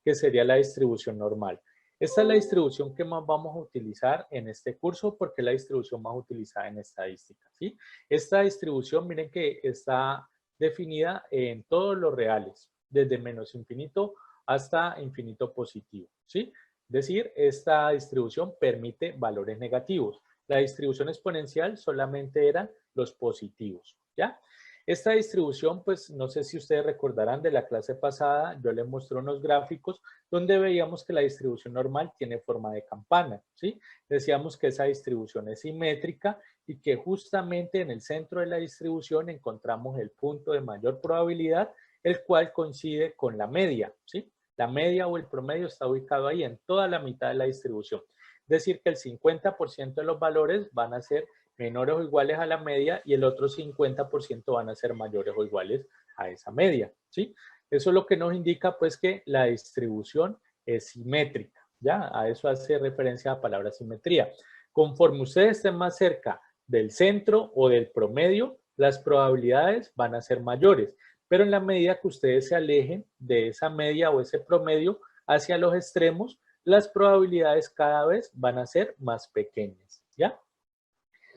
que sería la distribución normal. Esta es la distribución que más vamos a utilizar en este curso porque es la distribución más utilizada en estadística, ¿sí? Esta distribución, miren que está definida en todos los reales, desde menos infinito hasta infinito positivo, ¿sí? Es decir, esta distribución permite valores negativos. La distribución exponencial solamente eran los positivos, ¿ya? Esta distribución, pues no sé si ustedes recordarán de la clase pasada, yo les mostré unos gráficos donde veíamos que la distribución normal tiene forma de campana, ¿sí? Decíamos que esa distribución es simétrica y que justamente en el centro de la distribución encontramos el punto de mayor probabilidad, el cual coincide con la media, ¿sí? La media o el promedio está ubicado ahí en toda la mitad de la distribución. Es decir, que el 50% de los valores van a ser menores o iguales a la media y el otro 50% van a ser mayores o iguales a esa media, ¿sí? Eso es lo que nos indica, pues, que la distribución es simétrica, ¿ya? A eso hace referencia la palabra simetría. Conforme ustedes estén más cerca del centro o del promedio, las probabilidades van a ser mayores, pero en la medida que ustedes se alejen de esa media o ese promedio hacia los extremos, las probabilidades cada vez van a ser más pequeñas, ¿ya?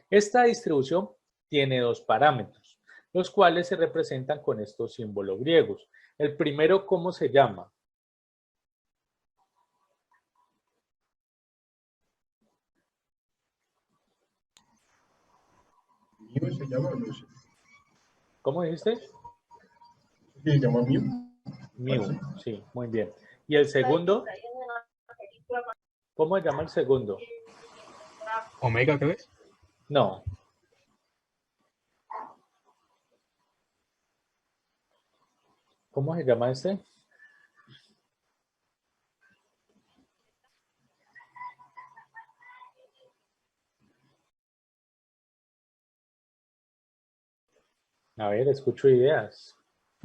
Esta distribución tiene dos parámetros, los cuales se representan con estos símbolos griegos. El primero, ¿cómo se llama? ¿Mu se llama o no sé? ¿Cómo dijiste? ¿Se llama mu? Mu, sí, muy bien. ¿Y el segundo? ¿Cómo se llama el segundo? Omega, ¿qué ves? No. ¿Cómo se llama este? A ver, escucho ideas.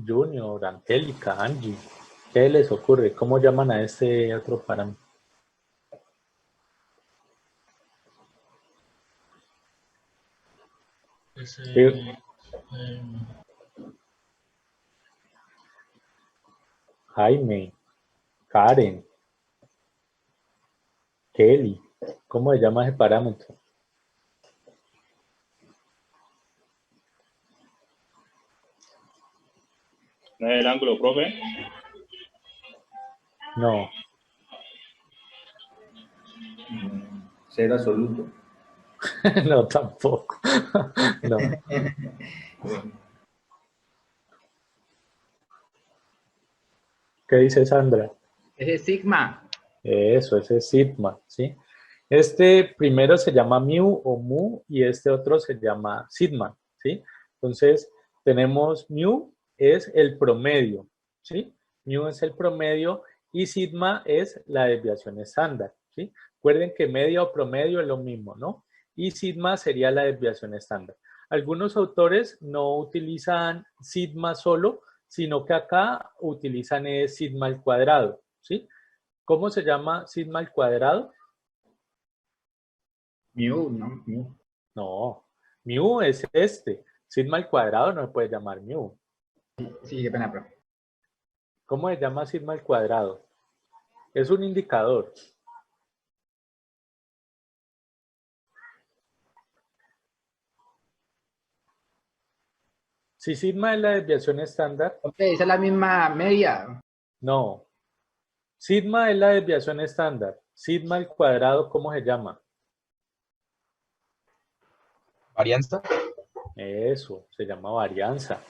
Junior, Angélica, Angie. ¿Qué les ocurre? ¿Cómo llaman a este otro parámetro? Jaime, Karen, Kelly. ¿Cómo se llama ese parámetro? ¿No es el ángulo, profe? No. Ser absoluto. No, tampoco. No. ¿Qué dice Sandra? Ese es sigma. Eso, ese es sigma, ¿sí? Este primero se llama mu o mu y este otro se llama sigma, ¿sí? Entonces, tenemos mu es el promedio, ¿sí? Mu es el promedio y sigma es la desviación estándar, ¿sí? Recuerden que media o promedio es lo mismo, ¿no? Y sigma sería la desviación estándar. Algunos autores no utilizan sigma solo, sino que acá utilizan sigma al cuadrado, ¿sí? ¿Cómo se llama sigma al cuadrado? Mu, ¿no? Mu. No, mu es este. Sigma al cuadrado no se puede llamar mu. Sí, qué pena, profe. ¿Cómo se llama sigma al cuadrado? Es un indicador. Si sigma es la desviación estándar, Profe, esa es la misma media. no. Sigma es la desviación estándar. Sigma al cuadrado, ¿cómo se llama? Varianza. Eso, se llama varianza.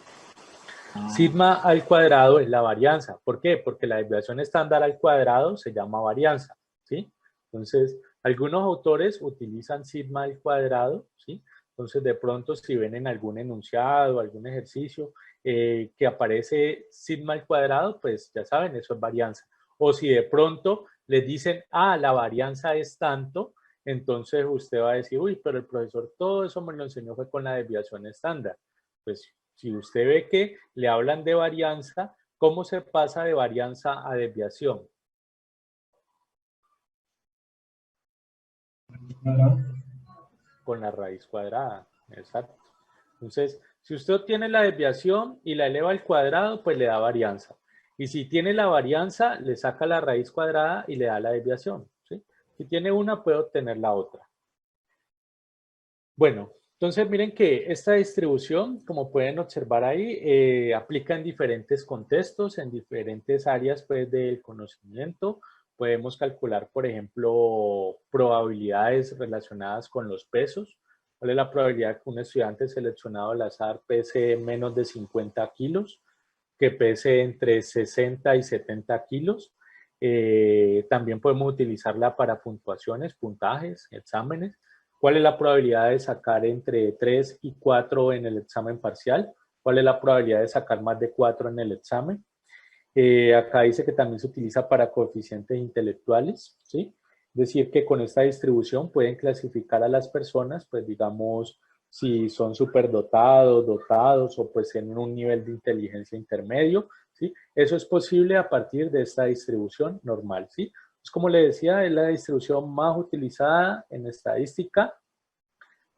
Sigma al cuadrado es la varianza. ¿Por qué? Porque la desviación estándar al cuadrado se llama varianza, ¿sí? Entonces, algunos autores utilizan sigma al cuadrado, ¿sí? Entonces, de pronto, si ven en algún enunciado, algún ejercicio que aparece sigma al cuadrado, pues ya saben, eso es varianza. O si de pronto les dicen, ah, la varianza es tanto, entonces usted va a decir, uy, pero el profesor todo eso me lo enseñó fue con la desviación estándar. Pues si usted ve que le hablan de varianza, ¿cómo se pasa de varianza a desviación? Con la raíz cuadrada, exacto. Entonces, si usted obtiene la desviación y la eleva al cuadrado, pues le da varianza. Y si tiene la varianza, le saca la raíz cuadrada y le da la desviación, ¿sí? Si tiene una, puede obtener la otra. Bueno, entonces miren que esta distribución, como pueden observar ahí, aplica en diferentes contextos, en diferentes áreas pues, del conocimiento. Podemos calcular, por ejemplo, probabilidades relacionadas con los pesos. ¿Cuál es la probabilidad que un estudiante seleccionado al azar pese menos de 50 kilos? Que pese entre 60 y 70 kilos. También podemos utilizarla para puntuaciones, puntajes, exámenes. ¿Cuál es la probabilidad de sacar entre 3 y 4 en el examen parcial? ¿Cuál es la probabilidad de sacar más de 4 en el examen? Acá dice que también se utiliza para coeficientes intelectuales, ¿sí? Es decir, que con esta distribución pueden clasificar a las personas, pues digamos, si son superdotados, dotados o pues en un nivel de inteligencia intermedio, ¿sí? Eso es posible a partir de esta distribución normal, ¿sí? Pues como le decía, es la distribución más utilizada en estadística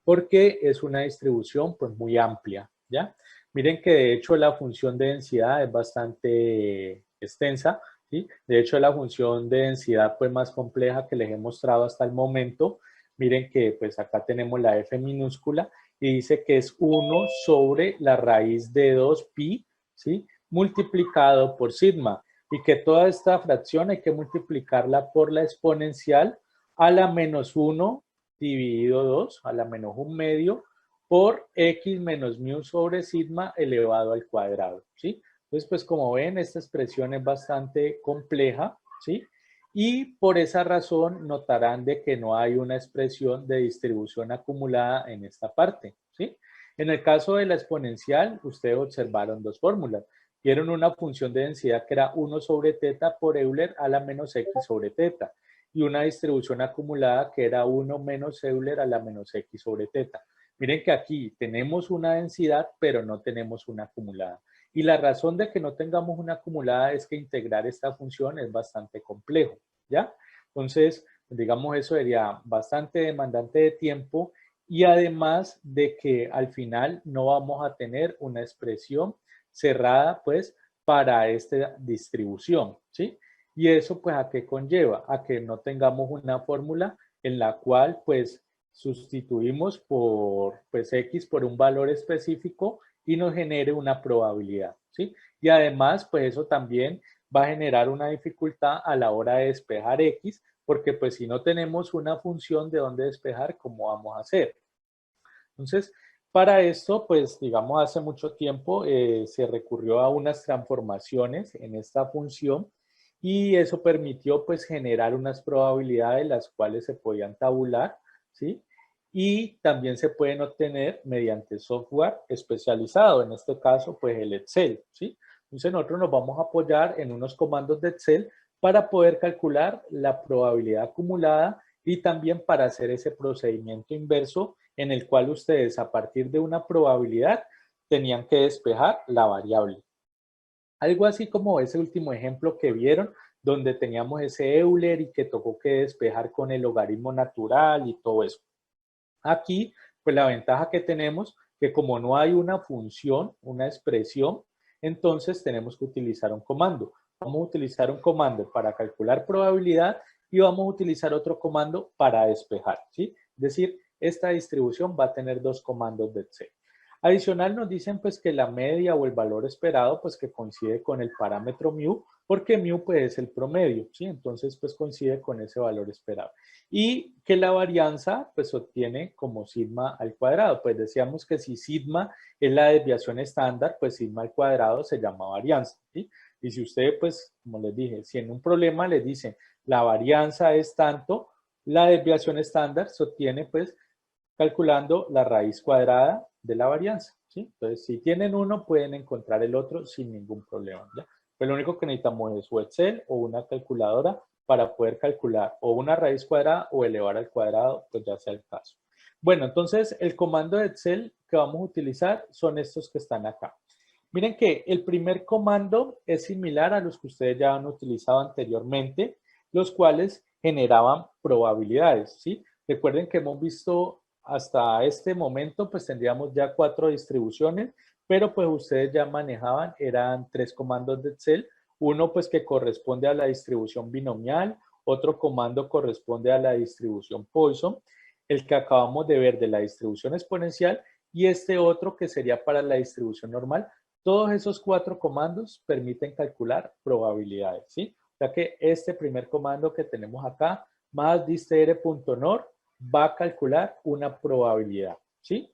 porque es una distribución pues muy amplia, ¿ya? Miren que de hecho la función de densidad es bastante extensa, ¿sí? De hecho la función de densidad pues más compleja que les he mostrado hasta el momento, miren que pues acá tenemos la f minúscula y dice que es 1 sobre la raíz de 2pi, ¿sí? Multiplicado por sigma y que toda esta fracción hay que multiplicarla por la exponencial a la menos 1 dividido 2 a la menos 1 medio por x menos mu sobre sigma elevado al cuadrado, ¿sí? Entonces, pues como ven, esta expresión es bastante compleja, ¿sí? Y por esa razón notarán de que no hay una expresión de distribución acumulada en esta parte, ¿sí? En el caso de la exponencial, ustedes observaron dos fórmulas. Vieron una función de densidad que era 1 sobre teta por Euler a la menos x sobre teta y una distribución acumulada que era 1 menos Euler a la menos x sobre teta. Miren que aquí tenemos una densidad, pero no tenemos una acumulada. Y la razón de que no tengamos una acumulada es que integrar esta función es bastante complejo, ¿ya? Entonces, digamos, eso sería bastante demandante de tiempo y además de que al final no vamos a tener una expresión cerrada, pues, para esta distribución, ¿sí? Y eso, pues, ¿a qué conlleva? A que no tengamos una fórmula en la cual, pues, sustituimos por, pues, X por un valor específico y nos genere una probabilidad, ¿sí? Y además, pues, eso también va a generar una dificultad a la hora de despejar X, porque, pues, si no tenemos una función de dónde despejar, ¿cómo vamos a hacer? Entonces, para esto, pues, digamos, hace mucho tiempo se recurrió a unas transformaciones en esta función y eso permitió, pues, generar unas probabilidades las cuales se podían tabular, ¿sí? Y también se pueden obtener mediante software especializado, en este caso, pues, el Excel, ¿sí? Entonces, nosotros nos vamos a apoyar en unos comandos de Excel para poder calcular la probabilidad acumulada y también para hacer ese procedimiento inverso en el cual ustedes a partir de una probabilidad tenían que despejar la variable. Algo así como ese último ejemplo que vieron, donde teníamos ese Euler y que tocó que despejar con el logaritmo natural y todo eso. Aquí, pues la ventaja que tenemos, que como no hay una función, una expresión, entonces tenemos que utilizar un comando. Vamos a utilizar un comando para calcular probabilidad y vamos a utilizar otro comando para despejar, ¿sí? Es decir, esta distribución va a tener dos comandos de Excel. Adicional nos dicen pues que la media o el valor esperado pues que coincide con el parámetro mu, porque mu pues es el promedio, ¿sí? Entonces pues coincide con ese valor esperado. Y que la varianza pues obtiene como sigma al cuadrado. Pues decíamos que si sigma es la desviación estándar, pues sigma al cuadrado se llama varianza, ¿sí? Y si usted pues, como les dije, si en un problema les dicen la varianza es tanto, la desviación estándar se obtiene pues calculando la raíz cuadrada de la varianza, ¿sí? Entonces, si tienen uno, pueden encontrar el otro sin ningún problema, ¿ya? Pues lo único que necesitamos es o Excel o una calculadora para poder calcular o una raíz cuadrada o elevar al cuadrado, pues ya sea el caso. Bueno, entonces el comando de Excel que vamos a utilizar son estos que están acá. Miren que el primer comando es similar a los que ustedes ya han utilizado anteriormente, los cuales generaban probabilidades, ¿sí? Recuerden que hemos visto hasta este momento, pues tendríamos ya 4 distribuciones, pero pues ustedes ya manejaban, eran 3 comandos de Excel, Uno pues que corresponde a la distribución binomial, otro comando corresponde a la distribución Poisson, el que acabamos de ver de la distribución exponencial y este otro que sería para la distribución normal. Todos esos 4 comandos permiten calcular probabilidades, ¿sí? O sea que este primer comando que tenemos acá, más distr.nor, va a calcular una probabilidad, ¿sí?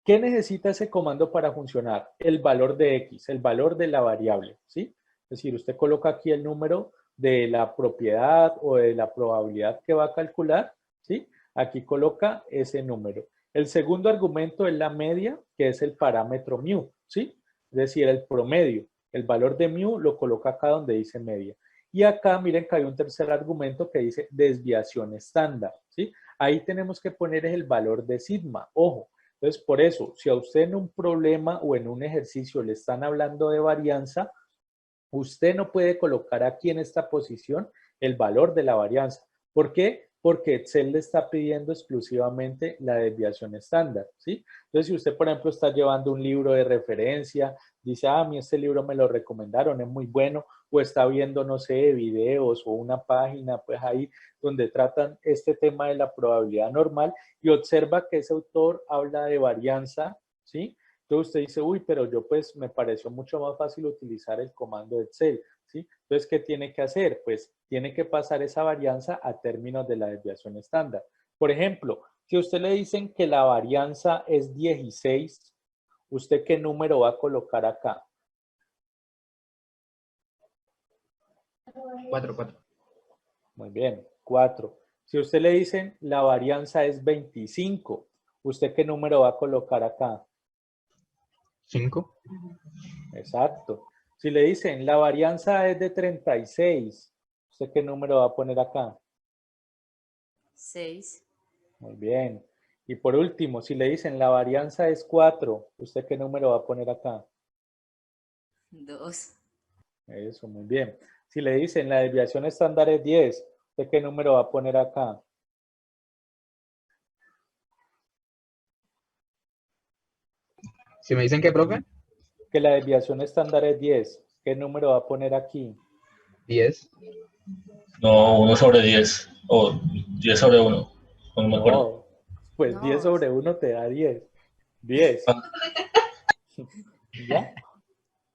¿Qué necesita ese comando para funcionar? El valor de X, el valor de la variable, ¿sí? Es decir, usted coloca aquí el número de la propiedad o de la probabilidad que va a calcular, ¿sí? Aquí coloca ese número. El segundo argumento es la media, que es el parámetro mu, ¿sí? Es decir, el promedio. El valor de mu lo coloca acá donde dice media. Y acá miren que hay un tercer argumento que dice desviación estándar, ¿sí? Ahí tenemos que poner el valor de sigma, ojo. Entonces, por eso, si a usted en un problema o en un ejercicio le están hablando de varianza, usted no puede colocar aquí en esta posición el valor de la varianza. ¿Por qué? Porque Excel le está pidiendo exclusivamente la desviación estándar, ¿sí? Entonces, si usted, por ejemplo, está llevando un libro de referencia, dice, a mí este libro me lo recomendaron, es muy bueno, o está viendo, no sé, videos o una página, pues ahí donde tratan este tema de la probabilidad normal y observa que ese autor habla de varianza, ¿sí? Entonces usted dice, uy, pero yo pues me pareció mucho más fácil utilizar el comando Excel, ¿sí? Entonces, ¿qué tiene que hacer? Pues tiene que pasar esa varianza a términos de la desviación estándar. Por ejemplo, si a usted le dicen que la varianza es 16, ¿usted qué número va a colocar acá? 4. Muy bien, 4. Si a usted le dicen la varianza es 25, ¿usted qué número va a colocar acá? 5. Exacto. Si le dicen la varianza es de 36, ¿usted qué número va a poner acá? 6. Muy bien. Y por último, si le dicen la varianza es 4, ¿usted qué número va a poner acá? 2. Eso, muy bien. Si le dicen la desviación estándar es 10, ¿usted qué número va a poner acá? Si me dicen que, profe, Que la desviación estándar es 10, ¿qué número va a poner aquí? 10. No, 1/10 o 10/1. No me acuerdo. No, pues 10 No. sobre 1 te da 10. 10. Ah, ¿Ya?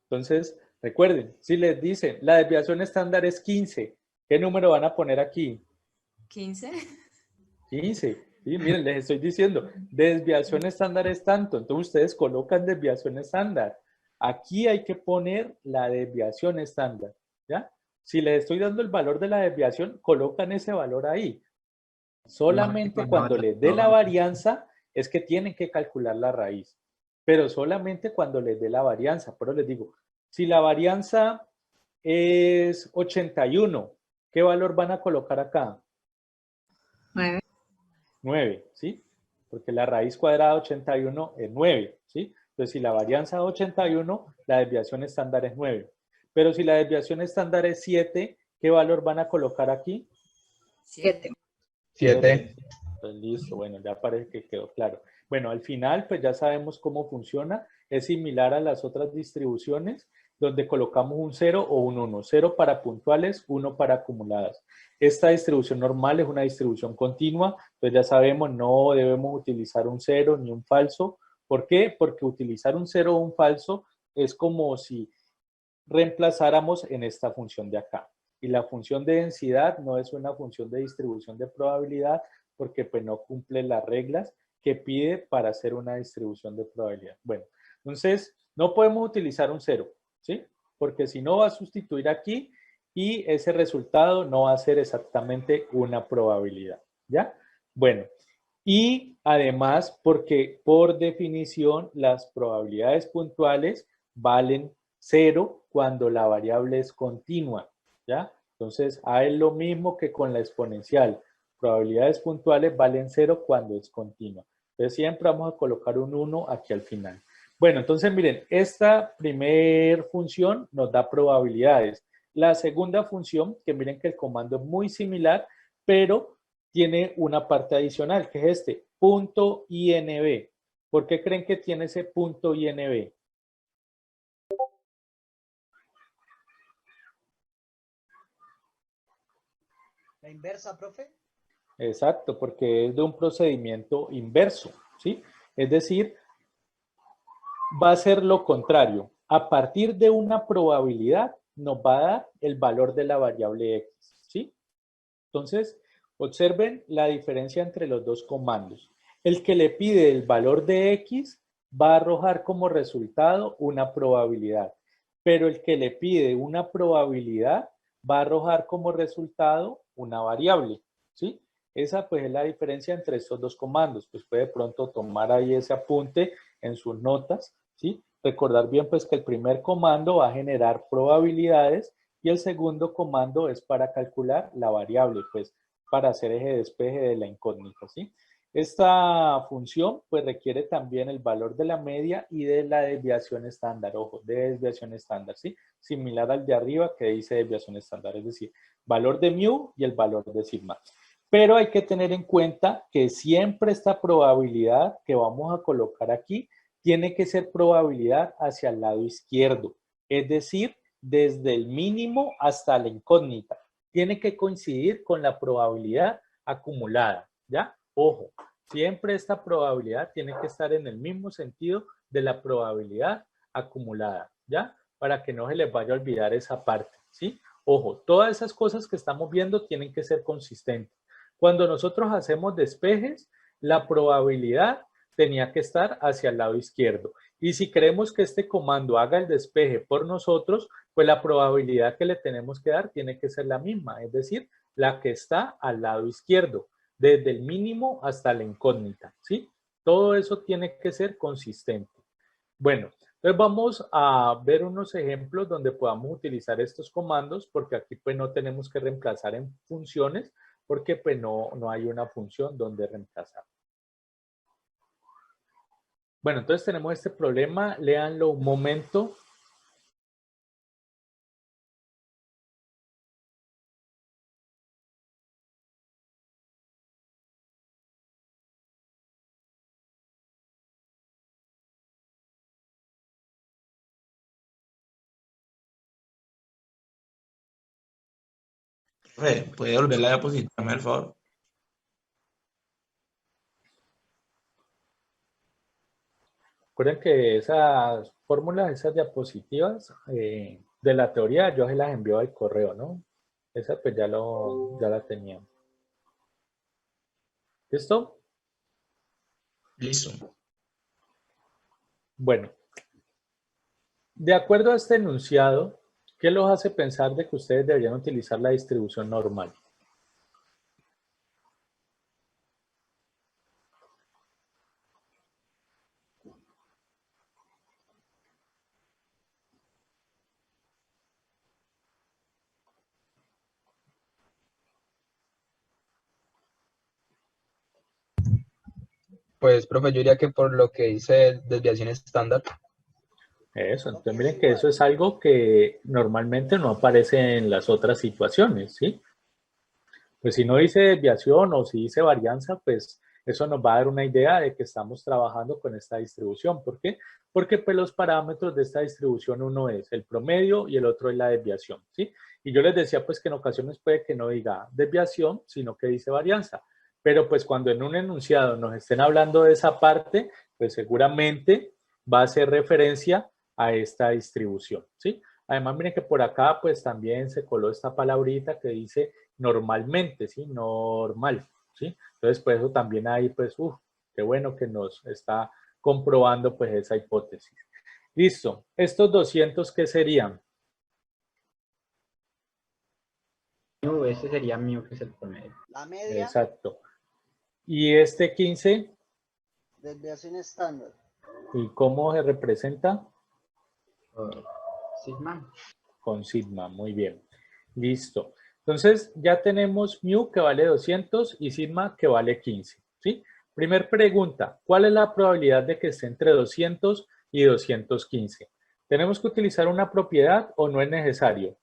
Entonces, recuerden, si les dicen la desviación estándar es 15, ¿qué número van a poner aquí? 15. 15. Sí, miren, les estoy diciendo, desviación estándar es tanto, entonces ustedes colocan desviación estándar. Aquí hay que poner la desviación estándar, ¿ya? Si les estoy dando el valor de la desviación, colocan ese valor ahí. Solamente cuando les dé la varianza es que tienen que calcular la raíz, pero solamente cuando les dé la varianza. Pero les digo, si la varianza es 81, ¿qué valor van a colocar acá? 9. 9, ¿sí? Porque la raíz cuadrada de 81 es 9, ¿sí? Entonces, si la varianza es 81, la desviación estándar es 9. Pero si la desviación estándar es 7, ¿qué valor van a colocar aquí? 7. 7. Pues listo, bueno, ya parece que quedó claro. Bueno, al final, pues ya sabemos cómo funciona. Es similar a las otras distribuciones, donde colocamos un 0 o un 1. 0 para puntuales, 1 para acumuladas. Esta distribución normal es una distribución continua, pues ya sabemos, no debemos utilizar un 0 ni un falso. ¿Por qué? Porque utilizar un 0 o un falso es como si reemplazáramos en esta función de acá. Y la función de densidad no es una función de distribución de probabilidad porque pues no cumple las reglas que pide para hacer una distribución de probabilidad. Bueno, entonces no podemos utilizar un 0, ¿sí? Porque si no va a sustituir aquí y ese resultado no va a ser exactamente una probabilidad, ¿ya? Bueno, y además porque por definición las probabilidades puntuales valen 0 cuando la variable es continua, ¿ya? Entonces, A es lo mismo que con la exponencial. Probabilidades puntuales valen 0 cuando es continua. Entonces, siempre vamos a colocar un 1 aquí al final. Bueno, entonces miren, esta primer función nos da probabilidades. La segunda función, que miren que el comando es muy similar, pero tiene una parte adicional, que es este, punto INB. ¿Por qué creen que tiene ese punto INB? La inversa, profe. Exacto, porque es de un procedimiento inverso, ¿sí? Es decir, va a ser lo contrario. A partir de una probabilidad nos va a dar el valor de la variable x, ¿sí? Entonces, observen la diferencia entre los dos comandos. El que le pide el valor de x va a arrojar como resultado una probabilidad, pero el que le pide una probabilidad va a arrojar como resultado una variable, ¿sí? Esa pues es la diferencia entre estos dos comandos. Pues puede pronto tomar ahí ese apunte en sus notas, ¿sí? Recordar bien pues que el primer comando va a generar probabilidades y el segundo comando es para calcular la variable, pues para hacer eje despeje de la incógnita, ¿sí? Esta función pues requiere también el valor de la media y de la desviación estándar, ojo, de desviación estándar, ¿sí? Similar al de arriba que dice desviación estándar, es decir, valor de mu y el valor de sigma. Pero hay que tener en cuenta que siempre esta probabilidad que vamos a colocar aquí tiene que ser probabilidad hacia el lado izquierdo, es decir, desde el mínimo hasta la incógnita. Tiene que coincidir con la probabilidad acumulada, ¿ya? Ojo, siempre esta probabilidad tiene que estar en el mismo sentido de la probabilidad acumulada, ¿ya? Para que no se les vaya a olvidar esa parte, ¿sí? Ojo, todas esas cosas que estamos viendo tienen que ser consistentes. Cuando nosotros hacemos despejes, la probabilidad tenía que estar hacia el lado izquierdo. Y si queremos que este comando haga el despeje por nosotros, pues la probabilidad que le tenemos que dar tiene que ser la misma, es decir, la que está al lado izquierdo, desde el mínimo hasta la incógnita, ¿sí? Todo eso tiene que ser consistente. Bueno, entonces vamos a ver unos ejemplos donde podamos utilizar estos comandos, porque aquí pues no tenemos que reemplazar en funciones, porque pues no hay una función donde reemplazar. Bueno, entonces tenemos este problema, léanlo un momento. Profe, ¿puede volver la diapositiva, por favor? Recuerden que esas fórmulas, esas diapositivas de la teoría, yo se las envío al correo, ¿no? Esa pues ya la teníamos. ¿Listo? Listo. Bueno, de acuerdo a este enunciado, ¿qué los hace pensar de que ustedes deberían utilizar la distribución normal? Pues, profe, yo diría que por lo que dice desviación estándar. Eso, entonces miren que eso es algo que normalmente no aparece en las otras situaciones, ¿sí? Pues si no dice desviación o si dice varianza, pues eso nos va a dar una idea de que estamos trabajando con esta distribución. ¿Por qué? Porque pues los parámetros de esta distribución, uno es el promedio y el otro es la desviación, ¿sí? Y yo les decía pues que en ocasiones puede que no diga desviación, sino que dice varianza. Pero pues cuando en un enunciado nos estén hablando de esa parte, pues seguramente va a hacer referencia a esta distribución, ¿sí? Además, miren que por acá pues también se coló esta palabrita que dice normalmente, ¿sí? Normal, ¿sí? Entonces, pues eso también ahí, pues, qué bueno que nos está comprobando, pues, esa hipótesis. Listo. ¿Estos 200 qué serían? Ese sería mu, que es el promedio. La media, Exacto. ¿Y este 15? desviación estándar. ¿Y cómo se representa? Sigma. Con sigma, muy bien. Listo. Entonces, ya tenemos mu que vale 200 y sigma que vale 15, ¿sí? Primer pregunta, ¿cuál es la probabilidad de que esté entre 200 y 215? ¿Tenemos que utilizar una propiedad o no es necesario?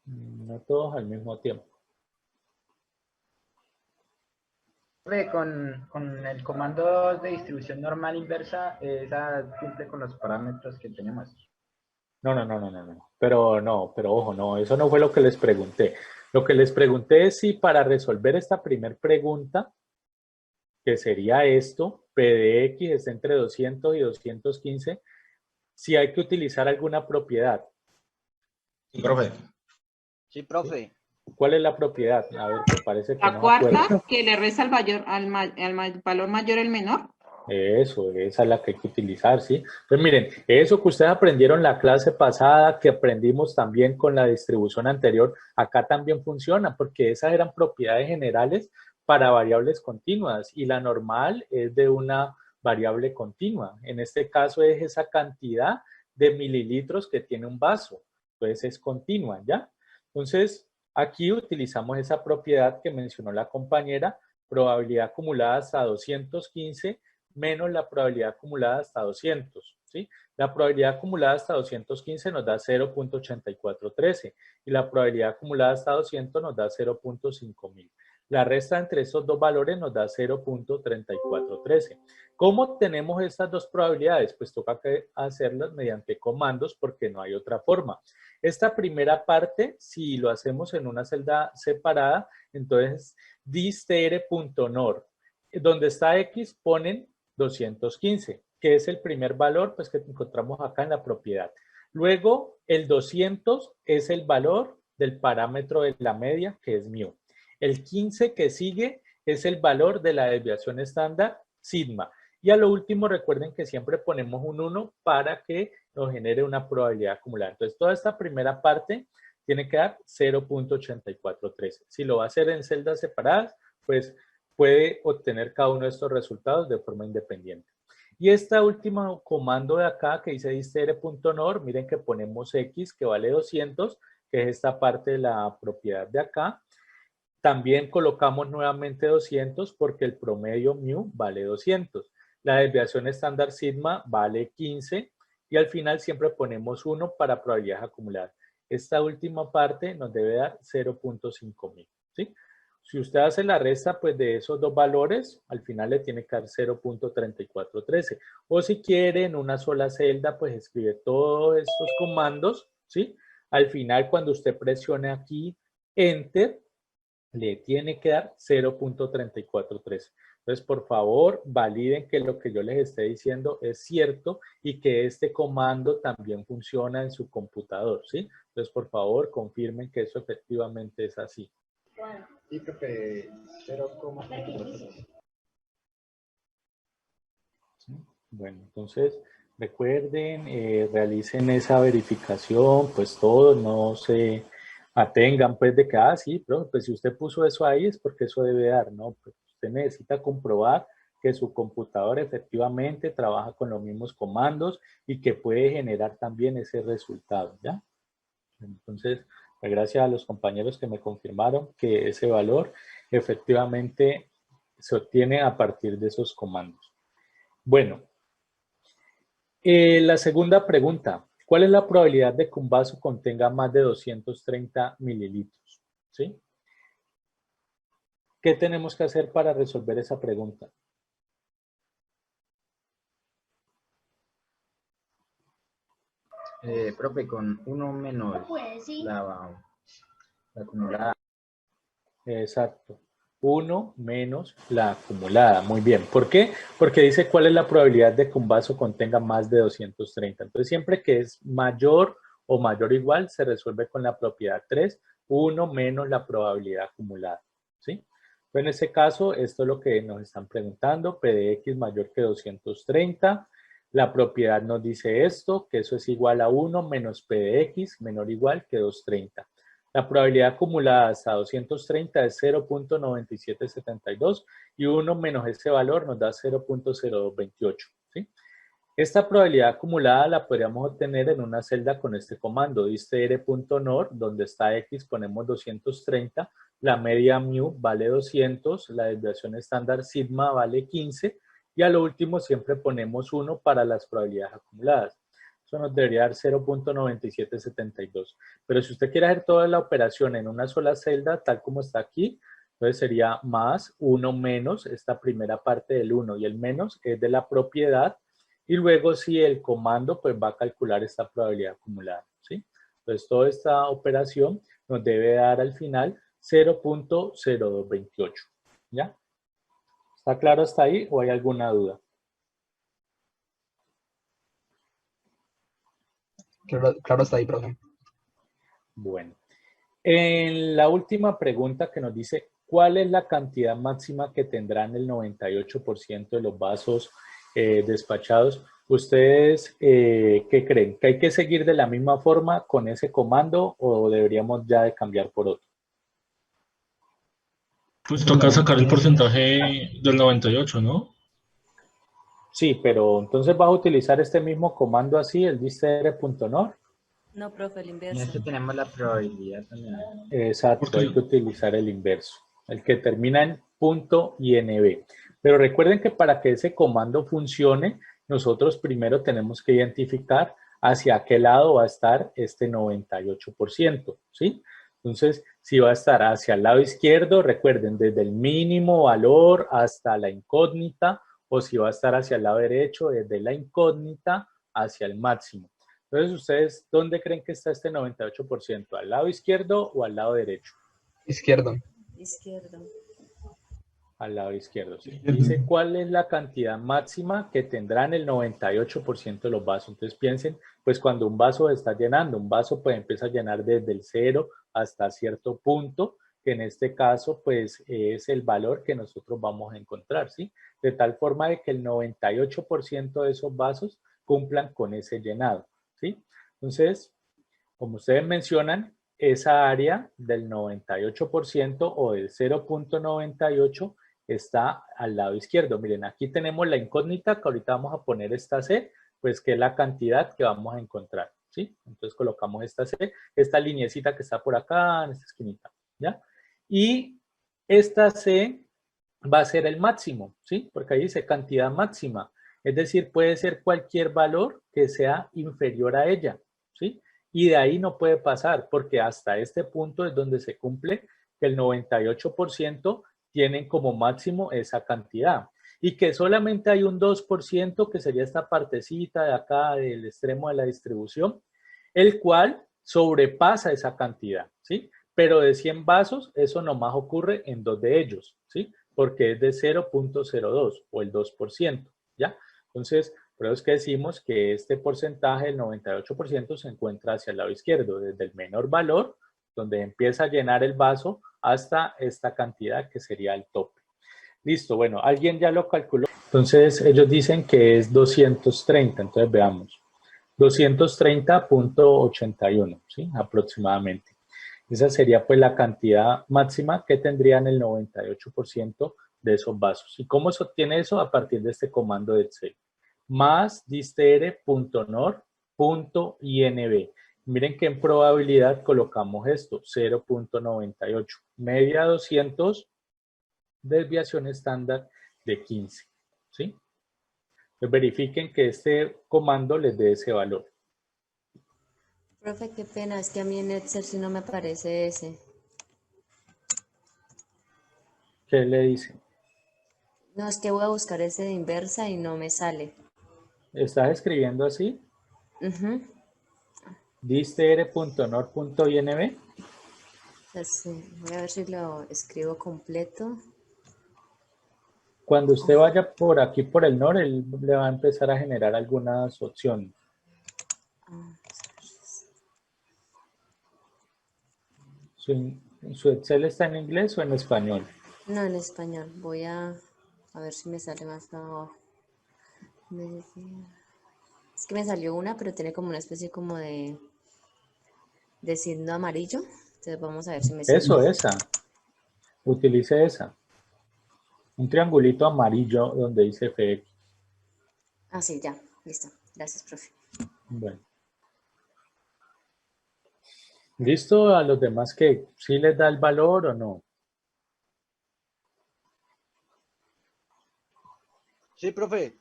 No todos al mismo tiempo. Con el comando de distribución normal inversa, esa cumple con los parámetros que tenemos. No. Pero ojo, no, eso no fue lo que les pregunté. Lo que les pregunté es si para resolver esta primera pregunta, que sería esto, P de X es entre 200 y 215, si hay que utilizar alguna propiedad. Sí, profe. Sí, profe. ¿Cuál es la propiedad? A ver, que parece que La no me cuarta, acuerdo. que le resta al valor mayor el menor. Eso, esa es la que hay que utilizar, ¿sí? Pues miren, eso que ustedes aprendieron la clase pasada, que aprendimos también con la distribución anterior, acá también funciona, porque esas eran propiedades generales para variables continuas y la normal es de una variable continua. En este caso es esa cantidad de mililitros que tiene un vaso, entonces es continua, ¿ya? Entonces, aquí utilizamos esa propiedad que mencionó la compañera, probabilidad acumulada hasta 215 menos la probabilidad acumulada hasta 200, ¿sí? La probabilidad acumulada hasta 215 nos da 0.8413 y la probabilidad acumulada hasta 200 nos da 0.5000. La resta entre estos dos valores nos da 0.3413. ¿Cómo tenemos estas dos probabilidades? Pues toca hacerlas mediante comandos porque no hay otra forma. Esta primera parte, si lo hacemos en una celda separada, entonces distr.nor, donde está X ponen 215, que es el primer valor pues, que encontramos acá en la propiedad. Luego, el 200 es el valor del parámetro de la media, que es mu. El 15 que sigue es el valor de la desviación estándar, sigma. Y a lo último, recuerden que siempre ponemos un 1 para que nos genere una probabilidad acumulada. Entonces, toda esta primera parte tiene que dar 0.8413. Si lo va a hacer en celdas separadas, pues puede obtener cada uno de estos resultados de forma independiente. Y este último comando de acá que dice distr.nor, miren que ponemos X que vale 200, que es esta parte de la propiedad de acá. También colocamos nuevamente 200 porque el promedio mu vale 200. La desviación estándar sigma vale 15 y al final siempre ponemos 1 para probabilidades acumuladas. Esta última parte nos debe dar 0.5000, ¿sí? Si usted hace la resta pues, de esos dos valores, al final le tiene que dar 0.3413. O si quiere en una sola celda, pues escribe todos estos comandos, ¿sí? Al final, cuando usted presione aquí Enter, le tiene que dar 0.3413. Entonces, por favor, validen que lo que yo les esté diciendo es cierto y que este comando también funciona en su computador, ¿sí? Entonces, por favor, confirmen que eso efectivamente es así. Sí, profe, 0,33. Bueno, entonces recuerden, realicen esa verificación, pues todos no se atengan pues de que, sí, pero pues si usted puso eso ahí es porque eso debe dar, ¿no? Pues usted necesita comprobar que su computador efectivamente trabaja con los mismos comandos y que puede generar también ese resultado, ¿ya? Entonces, gracias a los compañeros que me confirmaron que ese valor efectivamente se obtiene a partir de esos comandos. Bueno, la segunda pregunta, ¿cuál es la probabilidad de que un vaso contenga más de 230 mililitros? ¿Sí? ¿Qué tenemos que hacer para resolver esa pregunta? Profe, con 1 menos la acumulada. Exacto. 1 menos la acumulada. Muy bien. ¿Por qué? Porque dice cuál es la probabilidad de que un vaso contenga más de 230. Entonces, siempre que es mayor o mayor o igual, se resuelve con la propiedad 3, 1 menos la probabilidad acumulada. ¿Sí? Entonces, en este caso, esto es lo que nos están preguntando. P de X mayor que 230. La propiedad nos dice esto, que eso es igual a 1 menos P de X menor o igual que 230. La probabilidad acumulada hasta 230 es 0.9772 y 1 menos ese valor nos da 0.0228. ¿Sí? Esta probabilidad acumulada la podríamos obtener en una celda con este comando, distr.nor, donde está X ponemos 230, la media mu vale 200, la desviación estándar sigma vale 15 y a lo último siempre ponemos 1 para las probabilidades acumuladas. Eso nos debería dar 0.9772. Pero si usted quiere hacer toda la operación en una sola celda, tal como está aquí, Entonces sería más 1 menos esta primera parte del 1 y el menos es de la propiedad. Y luego si el comando pues va a calcular esta probabilidad acumulada, ¿sí? Entonces toda esta operación nos debe dar al final 0.0228, ¿ya? ¿Está claro hasta ahí o hay alguna duda? Claro está ahí, profe. Bueno, en la última pregunta que nos dice, ¿cuál es la cantidad máxima que tendrán el 98% de los vasos despachados? ¿Ustedes qué creen? ¿Que hay que seguir de la misma forma con ese comando o deberíamos ya de cambiar por otro? Pues toca sacar el porcentaje del 98, ¿no? Sí, pero entonces vas a utilizar este mismo comando así, el distr.nor. No, profe, el En inverso. este tenemos la probabilidad también. Exacto, Porque hay que utilizar el inverso, el que termina en .inv. Pero recuerden que para que ese comando funcione, nosotros primero tenemos que identificar hacia qué lado va a estar este 98%, ¿sí? Entonces, si va a estar hacia el lado izquierdo, recuerden, desde el mínimo valor hasta la incógnita, o si va a estar hacia el lado derecho, desde la incógnita hacia el máximo. Entonces, ¿ustedes dónde creen que está este 98%? ¿Al lado izquierdo o al lado derecho? Izquierdo. Izquierdo. Al lado izquierdo, sí. Dice, ¿cuál es la cantidad máxima que tendrán el 98% de los vasos? Entonces piensen, pues cuando un vaso está llenando, un vaso pues empieza a llenar desde el 0 hasta cierto punto, que en este caso pues es el valor que nosotros vamos a encontrar, ¿sí? De tal forma de que el 98% de esos vasos cumplan con ese llenado, ¿sí? Entonces, como ustedes mencionan, esa área del 98% o del 0.98 está al lado izquierdo. Miren, aquí tenemos la incógnita que ahorita vamos a poner esta C, pues que es la cantidad que vamos a encontrar, ¿sí? Entonces colocamos esta C, esta lineecita que está por acá en esta esquinita, ¿ya? Y esta C va a ser el máximo, ¿sí? Porque ahí dice cantidad máxima. Es decir, puede ser cualquier valor que sea inferior a ella, ¿sí? Y de ahí no puede pasar, porque hasta este punto es donde se cumple que el 98% tienen como máximo esa cantidad. Y que solamente hay un 2%, que sería esta partecita de acá del extremo de la distribución, el cual sobrepasa esa cantidad, ¿sí? Pero de 100 vasos, eso nomás ocurre en 2 de ellos, ¿sí? Porque es de 0.02 o el 2%, ¿ya? Entonces, por eso es que decimos que este porcentaje, el 98%, se encuentra hacia el lado izquierdo, desde el menor valor, donde empieza a llenar el vaso, hasta esta cantidad que sería el tope. Listo, bueno, alguien ya lo calculó. Entonces, ellos dicen que es 230, entonces veamos. 230.81, ¿sí? Aproximadamente. Esa sería pues la cantidad máxima que tendrían el 98% de esos vasos. ¿Y cómo se obtiene eso? A partir de este comando de Excel. Más distr.nor.inv. Miren que en probabilidad colocamos esto, 0.98. Media 200, desviación estándar de 15, ¿sí? Entonces verifiquen que este comando les dé ese valor. Profe, qué pena, es que a mí en Excel sí no me aparece ese. ¿Qué le dicen? No, es que voy a buscar ese de inversa y no me sale. ¿Estás escribiendo así? Ujú. distr.nor.inv. Sí, voy a ver si lo escribo completo. Cuando usted vaya por aquí por el NOR, él le va a empezar a generar algunas opciones. ¿Su Excel está en inglés o en español? No, en español. Voy a ver si me sale más abajo. Es que me salió una, pero tiene como una especie como de signo amarillo. Entonces vamos a ver si me sale. Eso, esa. Utilice esa. Un triangulito amarillo donde dice FX. Ah, sí, ya. Listo. Gracias, profe. Bueno. ¿Listo? A los demás que sí les da el valor o no. Sí, profe.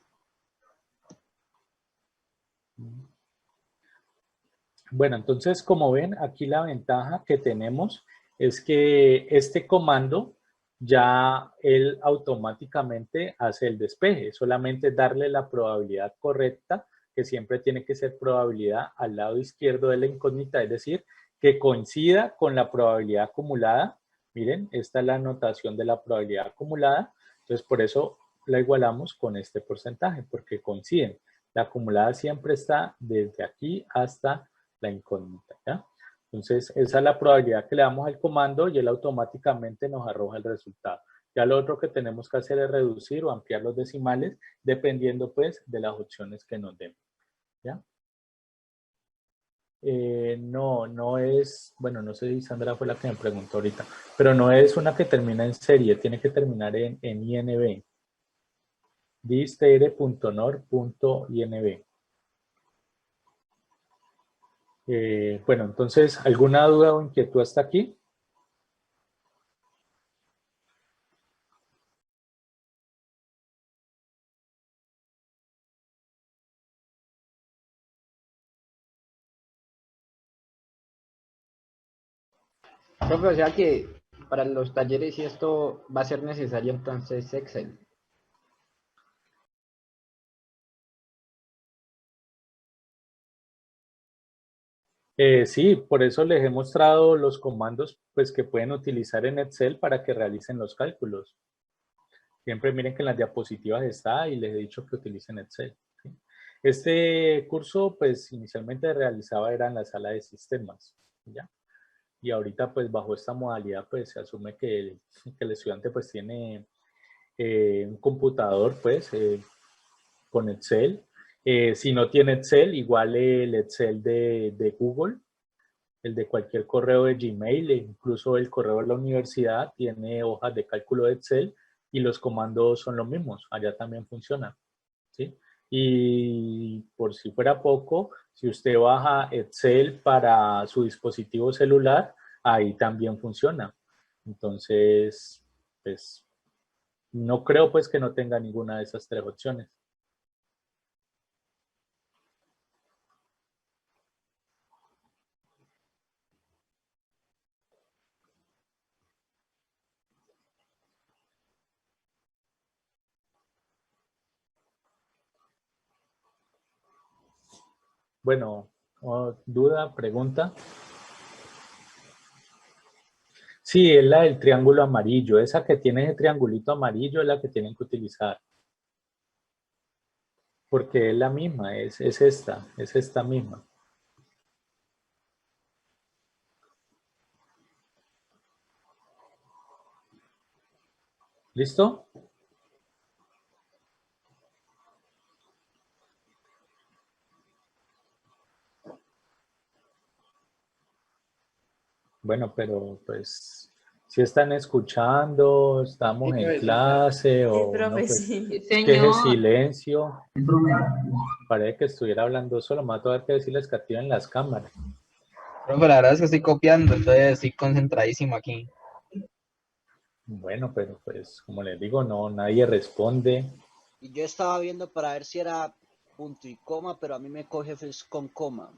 Bueno, entonces, como ven, aquí la ventaja que tenemos es que este comando ya él automáticamente hace el despeje. Solamente darle la probabilidad correcta, que siempre tiene que ser probabilidad al lado izquierdo de la incógnita, es decir, que coincida con la probabilidad acumulada. Miren, esta es la notación de la probabilidad acumulada. Entonces, por eso la igualamos con este porcentaje, porque coinciden. La acumulada siempre está desde aquí hasta la incógnita, ¿ya? Entonces, esa es la probabilidad que le damos al comando y él automáticamente nos arroja el resultado. Ya lo otro que tenemos que hacer es reducir o ampliar los decimales dependiendo, pues, de las opciones que nos den, ¿ya? No es, bueno, no sé si Sandra fue la que me preguntó ahorita, pero no es una que termina en serie, tiene que terminar en INV. distere.nor.inv. Bueno, entonces, ¿alguna duda o inquietud hasta aquí? Profe, o sea que para los talleres y esto va a ser necesario entonces Excel. Sí, por eso les he mostrado los comandos pues, que pueden utilizar en Excel para que realicen los cálculos. Siempre miren que en las diapositivas está y les he dicho que utilicen Excel, ¿sí? Este curso pues inicialmente realizaba era en la sala de sistemas, ¿ya? Y ahorita pues bajo esta modalidad pues se asume que el estudiante pues tiene un computador pues con Excel. Si no tiene Excel, igual el Excel de Google, el de cualquier correo de Gmail, e incluso el correo de la universidad tiene hojas de cálculo de Excel y los comandos son los mismos, allá también funcionan, ¿sí? Y por si fuera poco, si usted baja Excel para su dispositivo celular, ahí también funciona. Entonces, pues, no creo pues que no tenga ninguna de esas tres opciones. Bueno, duda, pregunta. Sí, es la del triángulo amarillo. Esa que tiene ese triangulito amarillo es la que tienen que utilizar. Porque es la misma, es esta misma. ¿Listo? Bueno, pero pues si están escuchando, estamos Sí, en profe, sí. clase Sí, o no, profe, pues sí. es que ese Señor, silencio, parece que estuviera hablando solo, me va a tener que decirles que activen las cámaras. Profe, la verdad es que estoy copiando, entonces estoy concentradísimo aquí. Bueno, pero pues como les digo, no, nadie responde. Y yo estaba viendo para ver si era punto y coma, pero a mí me coge es con coma.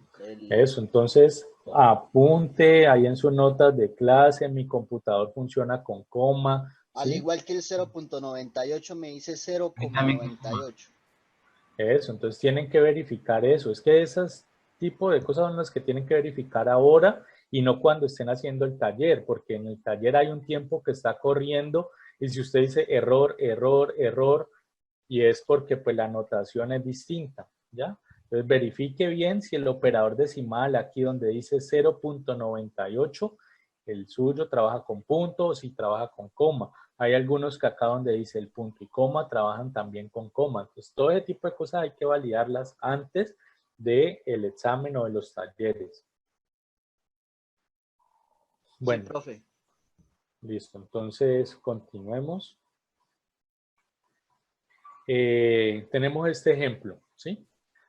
Eso, entonces apunte ahí en sus notas de clase, mi computador funciona con coma, Al ¿sí? igual que el 0.98 me dice 0,98. Eso, entonces tienen que verificar eso. Es que esos tipos de cosas son las que tienen que verificar ahora y no cuando estén haciendo el taller, porque en el taller hay un tiempo que está corriendo y si usted dice error, error, error, y es porque pues la anotación es distinta, ¿ya? Entonces verifique bien si el operador decimal aquí donde dice 0.98, el suyo trabaja con punto o si trabaja con coma. Hay algunos que acá donde dice el punto y coma trabajan también con coma. Entonces todo ese tipo de cosas hay que validarlas antes del examen o de los talleres. Sí, Bueno, profe. listo. Entonces continuemos. Tenemos este ejemplo, ¿sí?